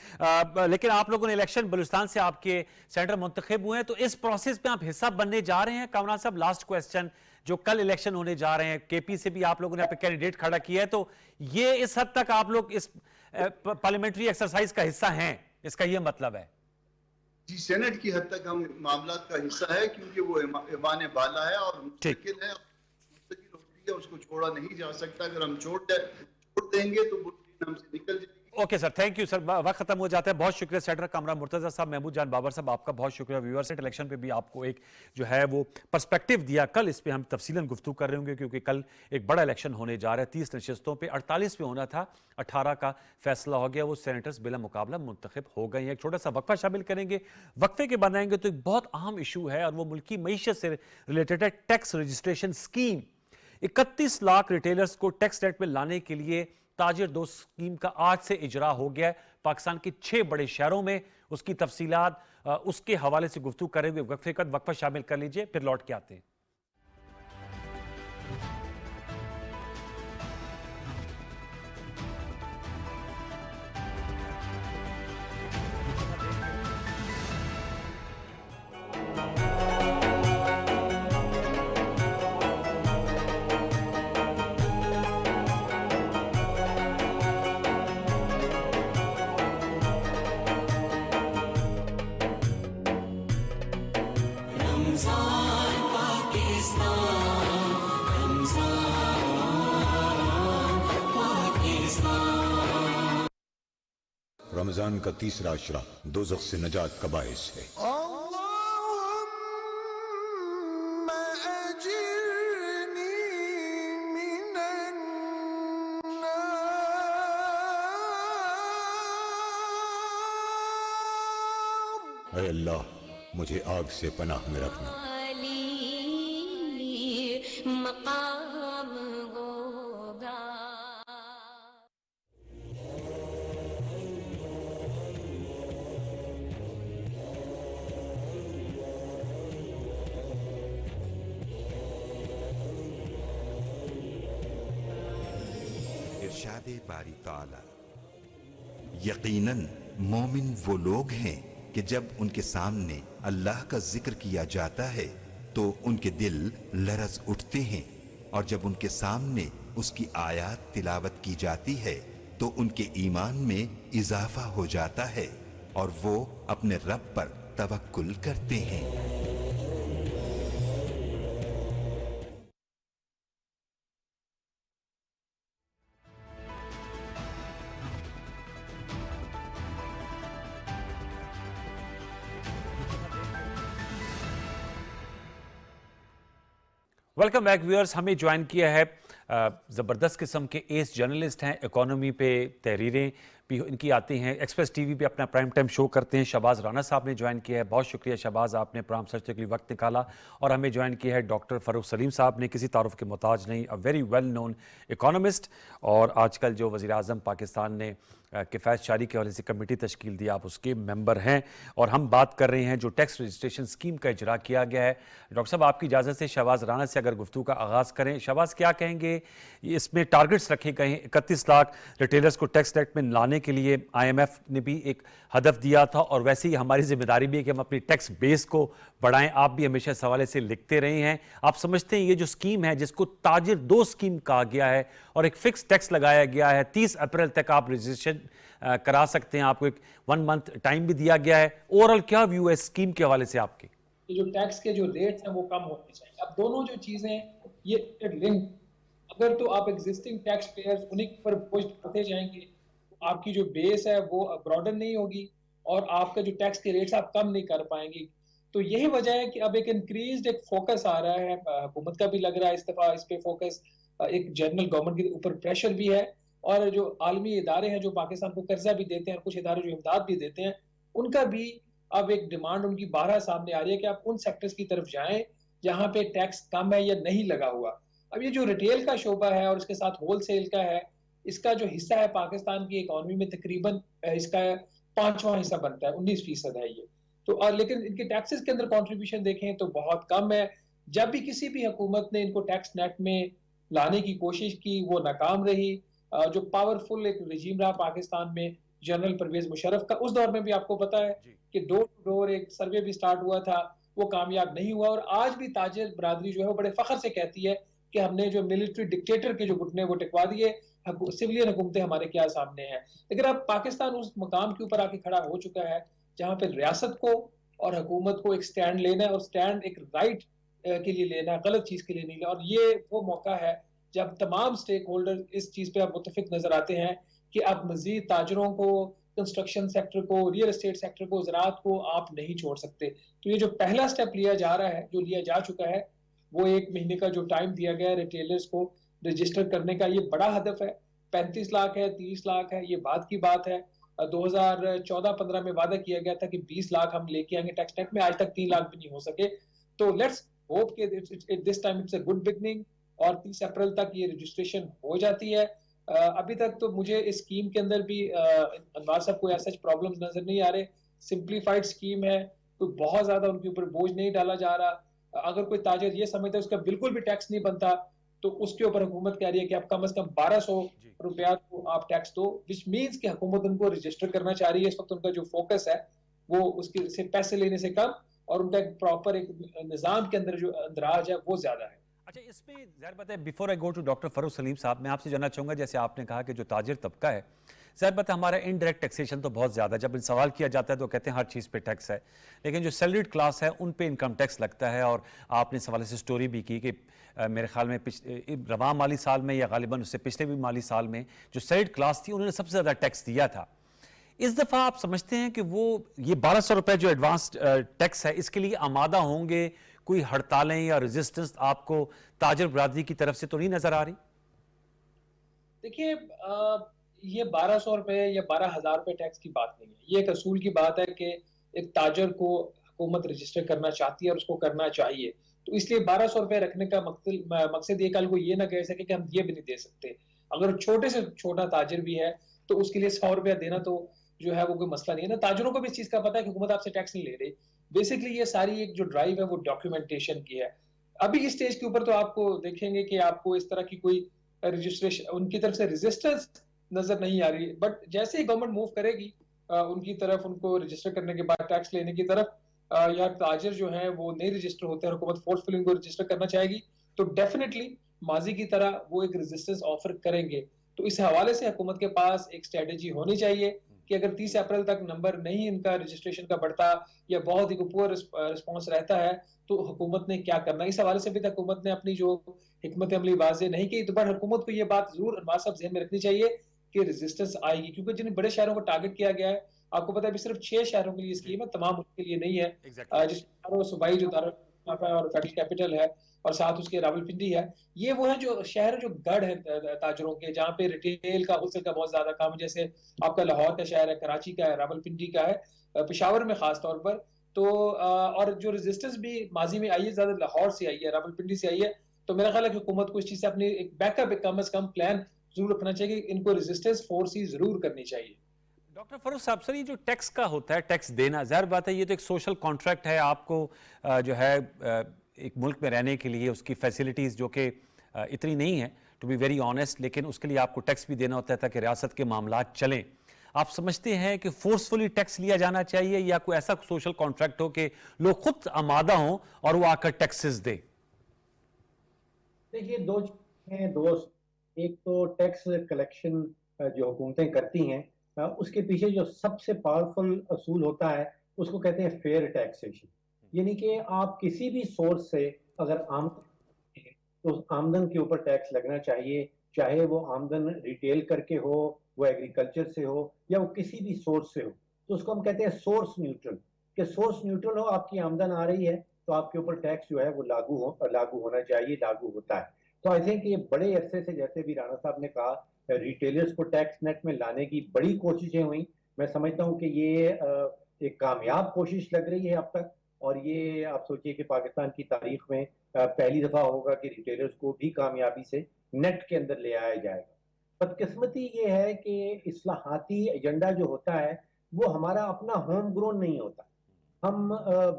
لیکن آپ لوگوں نے الیکشن بلوچستان سے آپ کے سینیٹر منتخب ہوئے ہیں, تو اس پروسیس میں آپ حصہ بننے جا رہے ہیں؟ کامران صاحب لاسٹ کویسچن, جو کل الیکشن ہونے جا رہے ہیں, کے پی سے بھی آپ لوگوں نے اپنے کینڈیڈیٹ کھڑا کیا ہے, تو یہ اس حد تک آپ لوگ اس پارلیمنٹری ایکسرسائز کا حصہ ہیں, اس کا یہ مطلب ہے؟ جی سینٹ کی حد تک ہم معاملات کا حصہ ہے کیونکہ وہ ایوان بالا ہے اور مستقل ہے, اس کو چھوڑا نہیں جا سکتا. اگر ہم چھوڑ دیں گے تو ہم سے نکل جائے گی. Okay sir, thank you sir, وقت ختم ہو جاتا ہے. بہت شکریہ سینیٹر کامران مرتضی صاحب. محمود جان بابر صاحب آپ کا بہت شکریہ. ویورز الیکشن پہ بھی آپ کو ایک جو ہے وہ پرسپیکٹو دیا. کل اس پہ ہم تفصیلاً گفتگو کر رہے ہوں گے کیونکہ کل ایک بڑا الیکشن ہونے جا رہا ہے. 30 نشستوں پہ 48 پہ ہونا تھا, 18 کا فیصلہ ہو گیا. وہ سینیٹرز بلا مقابلہ منتخب ہو گئے ہیں. ایک چھوٹا سا وقفہ شامل کریں گے. وقفے کے بعد آئیں گے تو ایک بہت اہم ایشو ہے اور وہ ملکی معیشت سے ریلیٹڈ ہے, tax registration scheme. 31 lakh retailers کو ٹیکس ریٹ میں لانے کے لیے تاجر دوست اسکیم کا آج سے اجرا ہو گیا ہے. پاکستان کے 6 بڑے شہروں میں اس کی تفصیلات اس کے حوالے سے گفتگو کریں گے. وقفہ شامل کر لیجئے, پھر لوٹ کے آتے ہیں. رمضان کا تیسرا عشرہ دوزخ سے نجات کا باعث ہے. اے اللہ مجھے آگ سے پناہ میں رکھنا. ارشاد باری تعالی, یقیناً مومن وہ لوگ ہیں کہ جب ان کے سامنے اللہ کا ذکر کیا جاتا ہے تو ان کے دل لرز اٹھتے ہیں, اور جب ان کے سامنے اس کی آیات تلاوت کی جاتی ہے تو ان کے ایمان میں اضافہ ہو جاتا ہے اور وہ اپنے رب پر توکل کرتے ہیں. Welcome back viewers. ہمیں جوائن کیا ہے زبردست قسم کے ایس جرنلسٹ ہیں, اکانومی پہ تحریریں بھی ان کی آتی ہیں, ایکسپریس ٹی وی پہ اپنا پرائم ٹائم شو کرتے ہیں. شہباز رانا صاحب نے جوائن کیا ہے. بہت شکریہ شہباز, آپ نے پروگرام سچتے کے لیے وقت نکالا. اور ہمیں جوائن کیا ہے ڈاکٹر فاروق سلیم صاحب نے, کسی تعارف کے محتاج نہیں, ویری ویل نون اکانومسٹ, اور آج کل جو وزیر اعظم پاکستان نے کفایت شاری کے حوالے سے کمیٹی تشکیل دی, آپ اس کے ممبر ہیں. اور ہم بات کر رہے ہیں جو ٹیکس رجسٹریشن اسکیم کا اجرا کیا گیا ہے. ڈاکٹر صاحب آپ کی اجازت سے شہباز رانا سے اگر گفتگو کا آغاز کریں. شہباز, کیا کہیں گے, اس میں ٹارگٹس رکھے گئے ہیں 31 لاکھ ریٹیلرز کو ٹیکس نیٹ میں لانے کے لیے. آئی ایم ایف نے بھی ایک ہدف دیا تھا, اور ویسے ہی ہماری ذمہ داری بھی ہے کہ ہم اپنی ٹیکس بیس کو بڑھائیں. آپ بھی ہمیشہ اس حوالے سے لکھتے رہے ہیں. آپ سمجھتے ہیں یہ جو اسکیم ہے, جس کو تاجر 2 اسکیم کہا گیا ہے اور ایک فکس ٹیکس لگایا گیا ہے, 30 اپریل تک آپ رجسٹریشن کرا سکتے ہیں, آپ کو ایک 1 منتھ ٹائم بھی دیا گیا ہے, اوورال کیا ویو ہے اسکیم کے حوالے سے آپ کے؟ جو ٹیکس کے جو ریٹس ہیں وہ کم ہونے چاہیے. اب دونوں جو چیزیں یہ لنک, اگر تو آپ ایگزسٹنگ ٹیکس پیئرز انہیں پر بوجھ ڈالتے جائیں گے, آپ کی جو بیس ہے وہ براڈن نہیں ہوگی, اور آپ کا جو ٹیکس کے ریٹس آپ کم نہیں کر پائیں گے. تو یہی وجہ ہے کہ اب ایک انکریزڈ ایک فوکس آ رہا ہے, حکومت کا بھی لگ رہا ہے اس دفعہ اس پہ فوکس, ایک جنرل گورنمنٹ کے اوپر پریشر بھی ہے, اور جو عالمی ادارے ہیں جو پاکستان کو قرضہ بھی دیتے ہیں, کچھ ادارے جو امداد بھی دیتے ہیں, ان کا بھی اب ایک ڈیمانڈ ان کی 12 سامنے آ رہی ہے کہ آپ ان سیکٹرز کی طرف جائیں جہاں پہ ٹیکس کم ہے یا نہیں لگا ہوا. اب یہ جو ریٹیل کا شعبہ ہے اور اس کے ساتھ ہول سیل کا ہے, اس کا جو حصہ ہے پاکستان کی اکانومی میں تقریباً اس کا 5واں حصہ بنتا ہے, 19% ہے یہ. تو لیکن ان کے ٹیکسز کے اندر کنٹریبیوشن دیکھیں تو بہت کم ہے. جب بھی کسی بھی حکومت نے ان کو ٹیکس نیٹ میں لانے کی کوشش کی وہ ناکام رہی. جو پاورفل ایک رجیم رہا پاکستان میں جنرل پرویز مشرف کا, اس دور میں بھی آپ کو پتا ہے کہ ڈور ٹو ڈور ایک سروے بھی سٹارٹ ہوا تھا, وہ کامیاب نہیں ہوا. اور آج بھی تاجر برادری جو ہے وہ بڑے فخر سے کہتی ہے کہ ہم نے جو ملٹری ڈکٹیٹر کے جو گھٹنے وہ ٹکوا دیے, سویلین حکومتیں ہمارے کیا سامنے ہیں. لیکن اب پاکستان اس مقام کے اوپر آ کے کھڑا ہو چکا ہے جہاں پہ ریاست کو اور حکومت کو ایک سٹینڈ لینا ہے, اور سٹینڈ ایک رائٹ کے لیے لینا ہے, غلط چیز کے لیے نہیں. اور یہ وہ موقع ہے جب تمام سٹیک ہولڈر اس چیز پہ اب متفق نظر آتے ہیں کہ اب مزید تاجروں کو, کنسٹرکشن سیکٹر کو, ریئل اسٹیٹ سیکٹر کو, زراعت کو آپ نہیں چھوڑ سکتے. تو یہ جو پہلا سٹیپ لیا جا رہا ہے, جو لیا جا چکا ہے, وہ 1 مہینے کا جو ٹائم دیا گیا ہے ریٹیلرز کو رجسٹر کرنے کا, یہ بڑا ہدف ہے. 35 لاکھ ہے, 30 لاکھ ہے, یہ بات کی بات ہے. 2014-15 میں وعدہ کیا گیا تھا کہ 20 لاکھ ہم لے کے آئیں گے ٹیکس نیٹ میں, آج تک 3 لاکھ بھی نہیں ہو سکے. تو لیٹس ہوپ کہ this time it's a good beginning, اور 30 اپریل تک یہ رجسٹریشن ہو جاتی ہے. ابھی تک تو مجھے اس اسکیم کے اندر بھی انوار صاحب کوئی ایسا پرابلمز نظر نہیں آ رہے. सिंप्लीफाइड स्कीम है, कोई बहुत ज्यादा उनके ऊपर बोझ नहीं डाला जा रहा। अगर कोई ताजिर ये समझता है उसका बिल्कुल भी टैक्स नहीं बनता, तो उसके ऊपर हुकूमत कह रही है कि आप कम से कम 1200 रुपया को आप टैक्स दो, विच मीन्स कि हुकूमत उनको रजिस्टर करना चाह रही है। इस वक्त उनका जो फोकस है वो उसके से पैसे लेने से कम, और उनका एक प्रॉपर एक निजाम के अंदर जो अंदराज है वो ज्यादा है। अच्छा, इसमें ज़ाहिर बात है, before I go to doctor Farooq Saleem साहब, मैं आपसे जानना चाहूँगा, जैसे आपने कहा कि जो ताजिर तबका है, ज़ाहिर बात है हमारा इनडायरेक्ट टैक्सेशन तो बहुत ज़्यादा है। जब सवाल किया जाता है तो कहते हैं हर चीज़ पे टैक्स है, लेकिन जो सैलरीड क्लास है उन पे इनकम टैक्स लगता है। और आपने इस हवाले से स्टोरी भी की कि मेरे ख्याल में रवां माली साल में या गालिबन उससे पिछले भी माली साल में जो सैलरीड क्लास थी उन्होंने सबसे ज़्यादा टैक्स दिया था। इस दफ़ा आप समझते हैं कि वो ये 1200 रुपये जो एडवांस टैक्स है इसके लिए आमादा होंगे? कोई हड़तालें या रेजिस्टेंस आपको ताजिर बरादरी की तरफ से तो नहीं नजर आ रही? देखिए, ये 1200 रुपए या 12,000 रुपए टैक्स की बात नहीं है। ये एक असूल की बात है कि एक ताजर को हुकूमत रजिस्टर करना चाहती है और उसको करना चाहिए। तो इसलिए 1200 रुपए रखने का मकसद ये कल को ये ना कह सके कि हम ये भी नहीं दे सकते। अगर छोटे से छोटा ताजिर भी है तो उसके लिए 100 रुपया देना तो जो है वो कोई मसला नहीं है ना। ताजरों को भी इस चीज का पता है कि हुकूमत आपसे टैक्स नहीं ले रही। बेसिकली ये सारी एक जो ड्राइव है वो डॉक्यूमेंटेशन की है। अभी इस स्टेज के ऊपर तो आपको देखेंगे कि आपको इस तरह की कोई रजिस्ट्रेशन उनकी तरफ से रेजिस्टेंस नजर नहीं आ रही, बट जैसे ही गवर्नमेंट मूव करेगी उनकी तरफ, उनको रजिस्टर करने के बाद टैक्स लेने की तरफ, या ताजिर जो है वो नहीं रजिस्टर होते हैं, हुकूमत फोर्सफुली उनको रजिस्टर करना चाहेगी, तो डेफिनेटली माजी की तरह वो एक रेजिस्टेंस ऑफर करेंगे। तो इस हवाले से हुकूमत के पास एक स्ट्रेटेजी होनी चाहिए कि अगर 30 अप्रैल तक नंबर नहीं इनका रजिस्ट्रेशन का बढ़ता या बहुत ही पुअर रिस्पॉन्स रहता है तो हुकूमत ने क्या करना। इस हवाले से भी हुकूमत ने अपनी जो हिकमत अमली वाज़ेह नहीं की, तो बट हुकूमत को ये बात जरूर अनवार साहब ज़हन में रखनी चाहिए कि रेजिस्टेंस आएगी, क्योंकि जिन बड़े शहरों को टारगेट किया गया है, आपको पता है अभी सिर्फ 6 शहरों के लिए स्कीम है, तमाम उसके लिए नहीं है। जिस सूबाई जो और फेडरल कैपिटल है और साथ उसके रावलपिंडी है, ये वो है जो शहर जो गढ़ है ताजरों के, जहाँ पे रिटेल का होलसेल का बहुत ज्यादा काम है। जैसे आपका लाहौर का शहर है, कराची का है, रावलपिंडी का है, पेशावर में खास तौर पर। तो और जो रेजिस्टेंस भी माजी में आई है ज्यादा लाहौर से आई है, रावलपिंडी से आई है। तो मेरा ख्याल है कि हुकूमत को इस चीज से अपनी एक बैकअप कम से कम प्लान जरूर रखना चाहिए, इनको रेजिस्टेंस फोर्स ही जरूर करनी चाहिए। डॉक्टर फरूख साहब, सर ये जो टैक्स का होता है, टैक्स देना, ज़ाहिर बात है ये तो एक सोशल कॉन्ट्रैक्ट है। आपको जो है एक मुल्क में रहने के लिए उसकी फैसिलिटीज़ जो कि इतनी नहीं है, टू बी वेरी ऑनेस्ट, लेकिन उसके लिए आपको टैक्स भी देना होता है ताकि रियासत के मामलात चलें। आप समझते हैं कि फोर्सफुली टैक्स लिया जाना चाहिए या कोई ऐसा सोशल कॉन्ट्रैक्ट हो कि लोग खुद आमादा हों और वो आकर टैक्सेस दे? देखिए, दो चीजें हैं दोस्त। एक तो टैक्स कलेक्शन जो हुकूमतें करती हैं, उसके पीछे जो सबसे पावरफुल असूल होता है उसको कहते हैं फेयर टैक्सेशन। यानी कि आप किसी भी सोर्स से अगर आमदन है तो उस आमदन के ऊपर टैक्स लगना चाहिए, चाहे वो आमदन रिटेल करके हो, वो एग्रीकल्चर से हो, या वो किसी भी सोर्स से हो। तो उसको हम कहते हैं सोर्स न्यूट्रल, कि सोर्स न्यूट्रल हो, आपकी आमदन आ रही है तो आपके ऊपर टैक्स जो है वो लागू होना चाहिए, लागू होता है। तो आई थिंक ये बड़े अरसे से, जैसे भी राणा साहब ने कहा, रिटेलर्स को टैक्स नेट में लाने की बड़ी कोशिशें हुई। मैं समझता हूँ कि ये एक कामयाब कोशिश लग रही है अब तक, और ये आप सोचिए कि पाकिस्तान की तारीख में पहली दफा होगा कि रिटेलर्स को भी कामयाबी से नेट के अंदर ले आया जाएगा। बदकिस्मती ये है कि इस्लाहाती एजेंडा जो होता है वो हमारा अपना होम ग्रोन नहीं होता। हम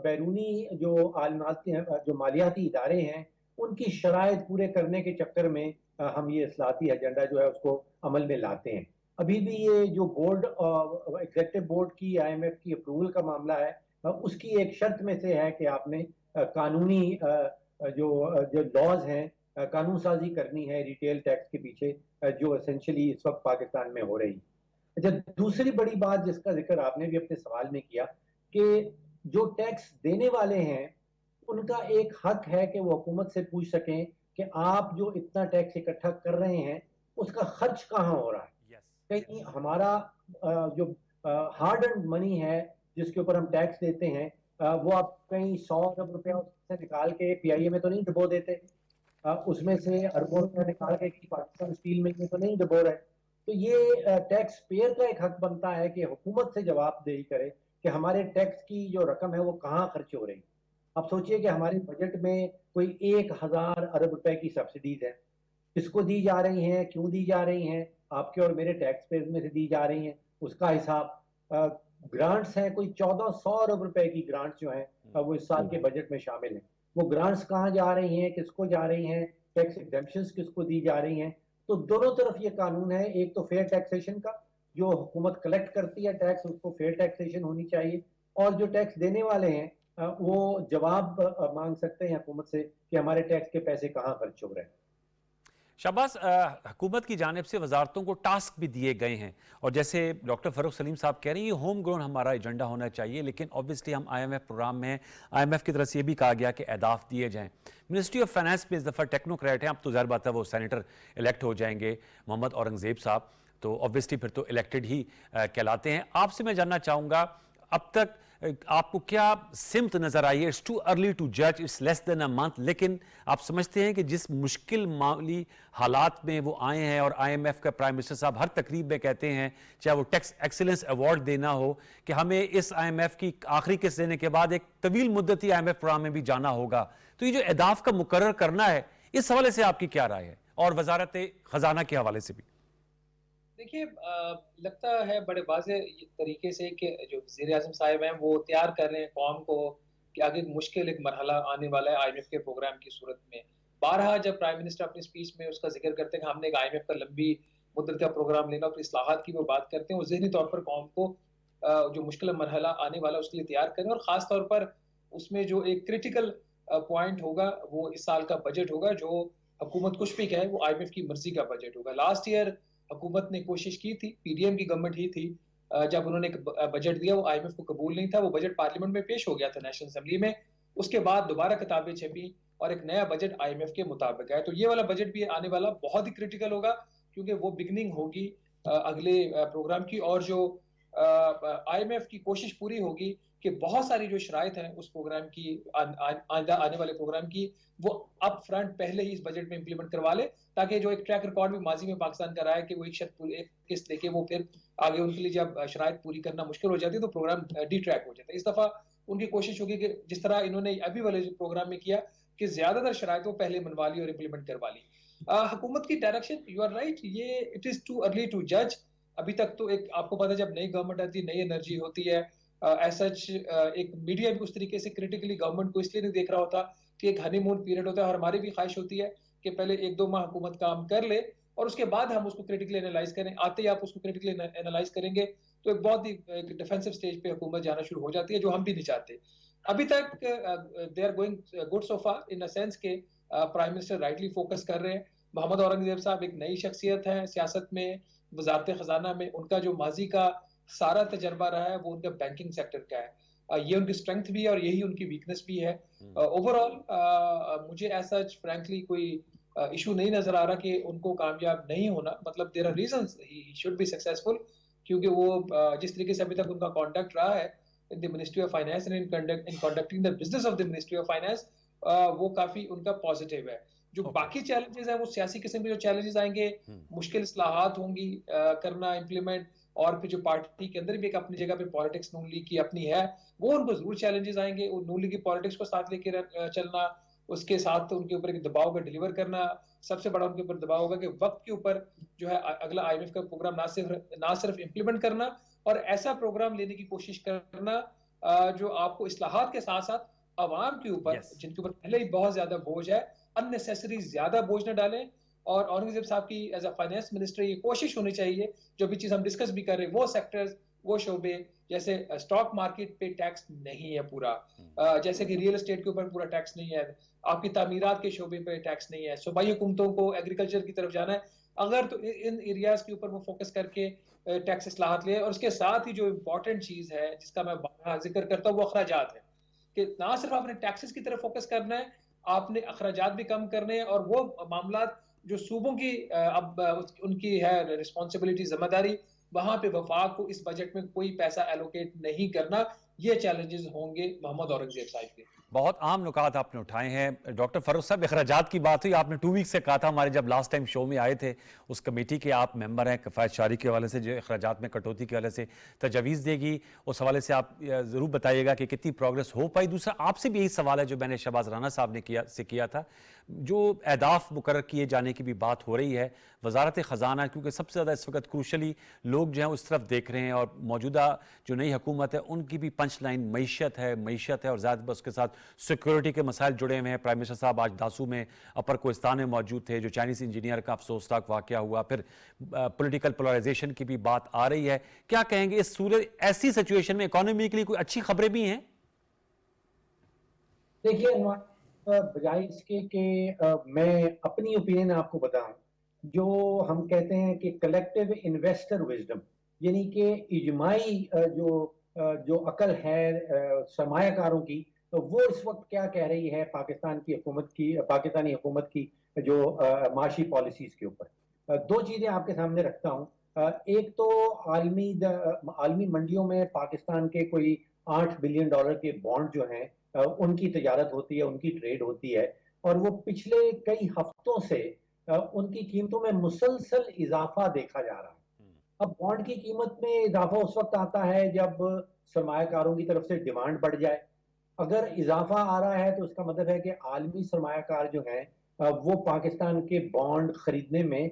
बैरूनी जो मालियाती इदारे हैं उनकी शराइत पूरे करने के चक्कर में हम ये इस्लाहाती एजेंडा जो है उसको अमल में लाते हैं। अभी भी ये जो बोर्ड, एग्जीक्यूटिव बोर्ड की IMF की अप्रूवल का मामला है, उसकी एक शर्त में से है कि आपने कानूनी जो लॉज हैं, कानून साजी करनी है रिटेल टैक्स के पीछे, जो एसेंशियली इस वक्त पाकिस्तान में हो रही है। अच्छा, दूसरी बड़ी बात जिसका जिक्र आपने भी अपने सवाल में किया, कि जो टैक्स देने वाले हैं उनका एक हक है कि वो हुकूमत से पूछ सकें कि आप जो इतना टैक्स इकट्ठा कर रहे हैं उसका खर्च कहाँ हो रहा है। कहीं हमारा जो हार्ड अर्न्ड मनी है जिसके ऊपर हम टैक्स देते हैं, वो आप कहीं 100 अरब रुपया उससे निकाल के PIA में तो नहीं डुबो देते, उसमें से अरबों रुपया निकाल के पाकिस्तान स्टील मिल में तो नहीं डुबो रहे। तो ये टैक्स पेयर का एक हक बनता है कि हुकूमत से जवाबदेही करे कि हमारे टैक्स की जो रकम है वो कहाँ खर्च हो रही। अब सोचिए कि हमारे बजट में कोई 1000 अरब रुपए की सब्सिडीज है, किसको दी जा रही हैं, क्यों दी जा रही हैं, आपके और मेरे टैक्स पेयर्स में से दी जा रही हैं, उसका हिसाब ग्रांट्स हैं, कोई 1400 अरब रुपए की ग्रांट्स जो हैं वो इस साल के बजट में शामिल हैं। वो ग्रांट्स कहाँ जा रही हैं, किसको जा रही हैं, टैक्स एग्जेम्पशंस किसको दी जा रही हैं। तो दोनों तरफ ये कानून है, एक तो फेयर टैक्सेशन का, जो हुकूमत कलेक्ट करती है टैक्स उसको फेयर टैक्सेशन होनी चाहिए, और जो टैक्स देने वाले हैं वो जवाब मांग सकते हैं हुकूमत से कि हमारे टैक्स के पैसे कहाँ खर्च हो रहे हैं। शाबाश, हुकूमत की जानिब से वजारतों को टास्क भी दिए गए हैं, और जैसे डॉक्टर फ़ारूक सलीम साहब कह रहे हैं ये होम ग्रोन हमारा एजेंडा होना चाहिए, लेकिन ऑब्वियसली हम IMF प्रोग्राम में हैं। IMF की तरफ से ये भी कहा गया कि अहदाफ दिए जाएँ। मिनिस्ट्री ऑफ फाइनेंस में इस दफ़ा टेक्नोक्रेट हैं, अब तो ज़ाहिर बात है वो सेनेटर इलेक्ट हो जाएंगे, मोहम्मद औरंगज़ेब साहब, तो ऑब्वियसली फिर तो इलेक्टेड ही कहलाते हैं। आपसे मैं जानना चाहूँगा, अब तक आपको क्या सिमत नजर आई है? इट्स टू अर्ली टू जज, it's less than a month, लेकिन आप समझते हैं कि जिस मुश्किल माली हालात में वो आए हैं, और IMF का प्राइम मिनिस्टर साहब हर तकरीब में कहते हैं, चाहे वो टैक्स एक्सीलेंस अवार्ड देना हो, कि हमें इस IMF की आखिरी किस्त देने के बाद एक तवील मुद्दती IMF प्रोग्राम में भी जाना होगा, तो ये जो अहदाफ का मुकर्रर करना है, इस हवाले से आपकी क्या राय है, और वजारत खजाना के हवाले से भी? देखिए, लगता है बड़े वाज़े तरीके से कि जो वज़ीर आज़म साहब हैं वो तैयार कर रहे हैं कौम को कि आगे मुश्किल एक मरहला आने वाला है IMF के प्रोग्राम की सूरत में। बारहा जब प्राइम मिनिस्टर अपनी स्पीच में उसका जिक्र करते हैं कि हमने एक IMF का लंबी मुद्दत का प्रोग्राम लेना, और इस्लाहात की वो बात करते हैं, वो ज़हनी तौर पर कौम को जो मुश्किल मरहला आने वाला है उसके लिए तैयार करें, और ख़ास तौर पर उसमें जो एक क्रिटिकल पॉइंट होगा वो इस साल का बजट होगा, जो हुकूमत कुछ भी कहे वो IMF की मर्जी का बजट होगा। लास्ट ईयर हुकूमत ने कोशिश की थी, PDM की गवर्नमेंट ही थी, जब उन्होंने एक बजट दिया वो IMF को कबूल नहीं था, वो बजट पार्लियामेंट में पेश हो गया था नेशनल असेंबली में, उसके बाद दोबारा किताबें छपी और एक नया बजट IMF के मुताबिक है। तो ये वाला बजट भी आने वाला बहुत ही क्रिटिकल होगा, क्योंकि वो बिगनिंग होगी अगले प्रोग्राम की, और जो IMF की कोशिश पूरी होगी कि बहुत सारी जो शराइत हैं उस प्रोग्राम की आने वाले प्रोग्राम की वो अप फ्रंट पहले ही इस बजट में इंप्लीमेंट करवा ले, ताकि जो एक ट्रैक रिकॉर्ड भी माजी में पाकिस्तान का रहा है कि वो एक किस्त लेके वो फिर आगे उनके लिए जब शराइत पूरी करना मुश्किल हो जाती है तो प्रोग्राम डी ट्रैक हो जाता है। इस दफा उनकी कोशिश होगी कि जिस तरह इन्होंने अभी वाले प्रोग्राम में किया कि ज्यादातर शराइत वो पहले मनवा ली और इंप्लीमेंट करवा ली। हुकूमत की डायरेक्शन, यू आर राइट, ये it is too early to जज। अभी तक तो एक आपको पता है जब नई गवर्नमेंट आती है, नई एनर्जी होती है, एक मीडिया भी उस तरीके से क्रिटिकली गवर्नमेंट को इसलिए नहीं देख रहा होता कि एक हनीमून पीरियड होता है, और हमारी भी ख्वाहिश होती है कि पहले 1-2 माह हुकूमत काम कर ले और उसके बाद हम उसको क्रिटिकली एनालाइज करें। आते ही आप उसको क्रिटिकली एनालाइज करेंगे तो एक बहुत ही डिफेंसिव स्टेज पे हुकूमत जाना शुरू हो जाती है, जो हम भी नहीं चाहते। अभी तक they are going good so far in a sense के प्राइम मिनिस्टर राइटली फोकस कर रहे हैं। मोहम्मद औरंगजेब साहब एक नई शख्सियत है सियासत में, वजारत खजाना में। उनका जो माजी का सारा तजर्बा रहा है वो उनका बैंकिंग सेक्टर का है, ये उनकी स्ट्रेंथ भी है और यही उनकी वीकनेस भी है। ओवरऑल मुझे ऐसा फ्रैंकली कोई इशू नहीं नजर आ रहा कि उनको कामयाब नहीं होना, मतलब there are reasons he should be successful, क्योंकि वो जिस तरीके से अभी तक उनका कॉन्डक्ट रहा है in the ministry of finance and in conducting the business of the ministry of finance, वो काफी उनका पॉजिटिव है। जो बाकी चैलेंजेस हैं वो सियासी किस्म के जो चैलेंजेस आएंगे, मुश्किल इस्लाहात होंगी करना इम्प्लीमेंट, और फिर जो पार्टी के अंदर भी एक अपनी जगह पे पॉलिटिक्स नून लीग की अपनी है, वो उनको जरूर चैलेंजेस आएंगे। नून लीग की पॉलिटिक्स को साथ लेके चलना, उसके साथ उनके ऊपर एक दबाव का डिलीवर करना, सबसे बड़ा उनके ऊपर दबाव होगा कि वक्त के ऊपर जो है अगला IMF का प्रोग्राम ना सिर्फ इम्प्लीमेंट करना और ऐसा प्रोग्राम लेने की कोशिश करना जो आपको इस्लाहात के साथ साथ अवाम के ऊपर जिनके ऊपर पहले ही बहुत ज्यादा बोझ है, अननेसेसरी ज्यादा बोझ न डालें। और औरंगजेब साहब की एज अ फाइनेंस मिनिस्टर ये कोशिश होनी चाहिए, जो भी चीज हम डिस्कस भी कर रहे हैं, वो सेक्टर्स, वो शोबे, जैसे स्टॉक मार्केट पे टैक्स नहीं है पूरा, जैसे कि रियल एस्टेट के ऊपर पूरा टैक्स नहीं है, आपकी तामीरात के शोबे पे टैक्स नहीं है, सूबाई हुकूमतों को एग्रीकल्चर की तरफ जाना है अगर, तो इन एरियाज के ऊपर वो फोकस करके टैक्स इस्लाहात ले। और उसके साथ ही जो इम्पोर्टेंट चीज है जिसका मैं जिक्र करता हूँ वो अखराजात है, कि ना सिर्फ आपने टैक्सेस की तरफ फोकस करना है, आपने अखराजात भी कम करने हैं, और वो मामला जो सूबों की अब उनकी है रिस्पॉन्सिबिलिटी, जिम्मेदारी, वहां पे वफाक को इस बजट में कोई पैसा एलोकेट नहीं करना, ये चैलेंजेस होंगे मोहम्मद औरंगजेब साहब के। بہت اہم نکات آپ نے اٹھائے ہیں ڈاکٹر فروخ صاحب. اخراجات کی بات ہوئی, آپ نے 2 ویک سے کہا تھا, ہمارے جب لاسٹ ٹائم شو میں آئے تھے اس کمیٹی کے آپ ممبر ہیں, کفایت شعاری کے حوالے سے جو اخراجات میں کٹوتی کے حوالے سے تجاویز دے گی, اس حوالے سے آپ ضرور بتائیے گا کہ کتنی پروگرس ہو پائی. دوسرا آپ سے بھی یہی سوال ہے جو میں نے شہباز رانا صاحب نے کیا تھا, جو اہداف مقرر کیے جانے کی بھی بات ہو رہی ہے وزارت خزانہ, کیونکہ سب سے زیادہ اس وقت کروشلی لوگ جو ہیں اس طرف دیکھ رہے ہیں, اور موجودہ جو نئی حکومت ہے ان کی بھی پنچ لائن معیشت ہے اور زیادہ اس کے ساتھ سیکورٹی کے مسائل جڑے ہوئے ہیں. پرائم منسٹر صاحب آج داسو میں اپر کوہستان میں موجود تھے, جو چائنیز انجینئر کا افسوسناک واقعہ ہوا, پھر پولیٹیکل پولرائزیشن کی بھی بات آ رہی ہے. کیا کہیں گے اس ایسی سچویشن میں اکانومی کے لیے کوئی اچھی خبریں بھی ہیں؟ دیکھیے بجائے اس کے کہ میں اپنی اوپینین آپ کو بتاؤں, جو ہم کہتے ہیں کہ کلیکٹیو انویسٹر وزڈم, یعنی کہ اجماعی جو عقل ہے سرمایہ کاروں کی, وہ اس وقت کیا کہہ رہی ہے پاکستانی حکومت کی جو معاشی پالیسیز کے اوپر. 2 چیزیں آپ کے سامنے رکھتا ہوں. ایک تو عالمی منڈیوں میں پاکستان کے کوئی $8 بلین کے بانڈ جو ہیں ان کی تجارت ہوتی ہے, ان کی ٹریڈ ہوتی ہے, اور وہ پچھلے کئی ہفتوں سے ان کی قیمتوں میں مسلسل اضافہ دیکھا جا رہا ہے. اب بانڈ کی قیمت میں اضافہ اس وقت آتا ہے جب سرمایہ کاروں کی طرف سے ڈیمانڈ بڑھ جائے. اگر اضافہ آ رہا ہے تو اس کا مطلب ہے کہ عالمی سرمایہ کار جو ہیں وہ پاکستان کے بانڈ خریدنے میں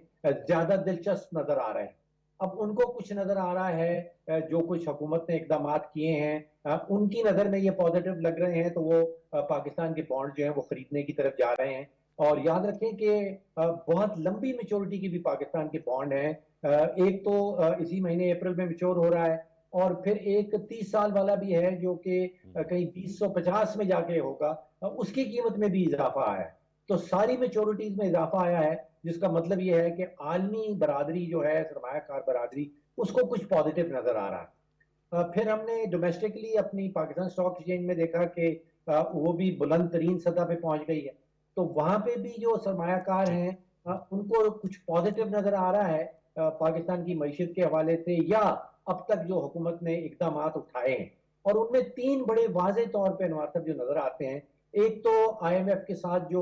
زیادہ دلچسپ نظر آ رہے ہیں. اب ان کو کچھ نظر آ رہا ہے, جو کچھ حکومت نے اقدامات کیے ہیں ان کی نظر میں یہ پازیٹیو لگ رہے ہیں, تو وہ پاکستان کے بانڈ جو ہیں وہ خریدنے کی طرف جا رہے ہیں. اور یاد رکھیں کہ بہت لمبی میچورٹی کی بھی پاکستان کے بانڈ ہیں. ایک تو اسی مہینے اپریل میں میچور ہو رہا ہے, اور پھر ایک 30 سال والا بھی ہے جو کہ کہیں 250 میں جا کے ہوگا, اس کی قیمت میں بھی اضافہ آیا ہے. تو ساری میچورٹیز میں اضافہ آیا ہے, جس کا مطلب یہ ہے کہ عالمی برادری جو ہے سرمایہ کار برادری, اس کو کچھ پازیٹیو نظر آ رہا ہے. پھر ہم نے ڈومیسٹکلی اپنی پاکستان اسٹاک ایکسچینج میں دیکھا کہ وہ بھی بلند ترین سطح پہ پہنچ گئی ہے. تو وہاں پہ بھی جو سرمایہ کار ہیں ان کو کچھ پازیٹیو نظر آ رہا ہے پاکستان کی معیشت کے حوالے سے, یا اب تک جو حکومت نے اقدامات اٹھائے ہیں. اور ان میں 3 بڑے واضح طور پہ انوار صاحب جو نظر آتے ہیں. ایک تو IMF کے ساتھ جو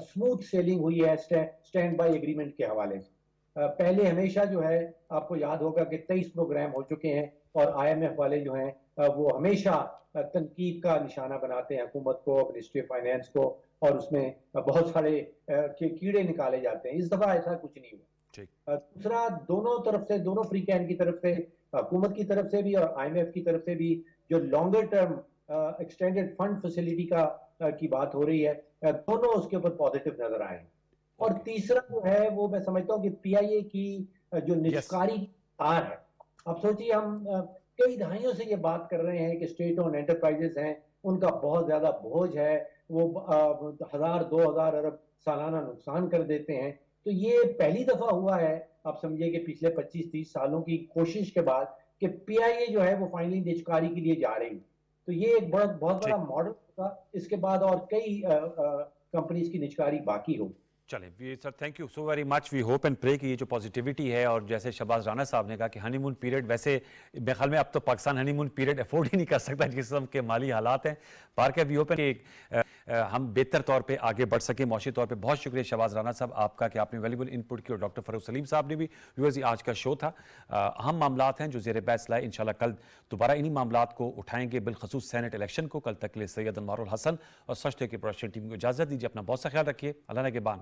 سموتھ سیلنگ ہوئی ہے سٹینڈ بائی ایگریمنٹ کے حوالے سے. پہلے ہمیشہ جو ہے آپ کو یاد ہوگا کہ 23 پروگرام ہو چکے ہیں, اور IMF والے جو ہیں وہ ہمیشہ تنقید کا نشانہ بناتے ہیں حکومت کو, منسٹری فائنانس کو, اور اس میں بہت سارے کیڑے نکالے جاتے ہیں. اس دفعہ ایسا کچھ نہیں ہوا. دوسرا, دونوں طرف سے, دونوں فری کین کی طرف سے, حکومت کی طرف سے بھی اور IMF کی طرف سے بھی, جو longer term extended fund facility کی بات ہو رہی ہے, دونوں اس کے اوپر پازیٹیو نظر آئے ہیں. اور تیسرا جو ہے وہ میں سمجھتا ہوں کہ PIA کی جو نجکاری آر ہے. اب سوچیے, ہم کئی دہائیوں سے یہ بات کر رہے ہیں کہ اسٹیٹ اون انٹرپرائزز ہیں, ان کا بہت زیادہ بوجھ ہے, وہ 1000-2000 ارب سالانہ نقصان کر دیتے ہیں. تو یہ پہلی دفعہ ہوا ہے, آپ سمجھے کہ پچھلے 25-30 سالوں کی کوشش کے بعد, کہ PIA جو ہے وہ فائنلی نجکاری کے لیے جا رہی ہے. تو یہ ایک بہت بڑا ماڈل ہوگا. اس کے بعد اور کئی کمپنیز کی نجکاری باقی ہوگی. چلیں sir, thank you so very much. We hope and pray کہ یہ جو پازیٹیوٹی ہے, اور جیسے شہباز رانا صاحب نے کہا کہ ہنی مون پیریڈ, ویسے میرے خیال میں اب تو پاکستان ہنی مون پیریڈ افورڈ ہی نہیں کر سکتا جس قسم کے مالی حالات ہیں. بار وی ہوپ کہ ہم بہتر طور پہ آگے بڑھ سکیں معاشی طور پہ. بہت شکریہ شہباز رانا صاحب آپ کا کہ آپ نے ویلیبل ان پٹ کی, اور ڈاکٹر فروخ سلیم صاحب نے بھی. ویورز, یہ آج کا شو تھا. اہم معاملات ہیں جو زیر بحث لائے. انشاءاللہ کل دوبارہ انہی معاملات کو اٹھائیں گے, بالخصوص سینٹ الیکشن کو. کل تک کے لیے سید انوار الحسن اور سچ کے پروڈکشن ٹیم کو اجازت دیجیے. اپنا بہت سا خیال رکھیے. اللہ نگہبان.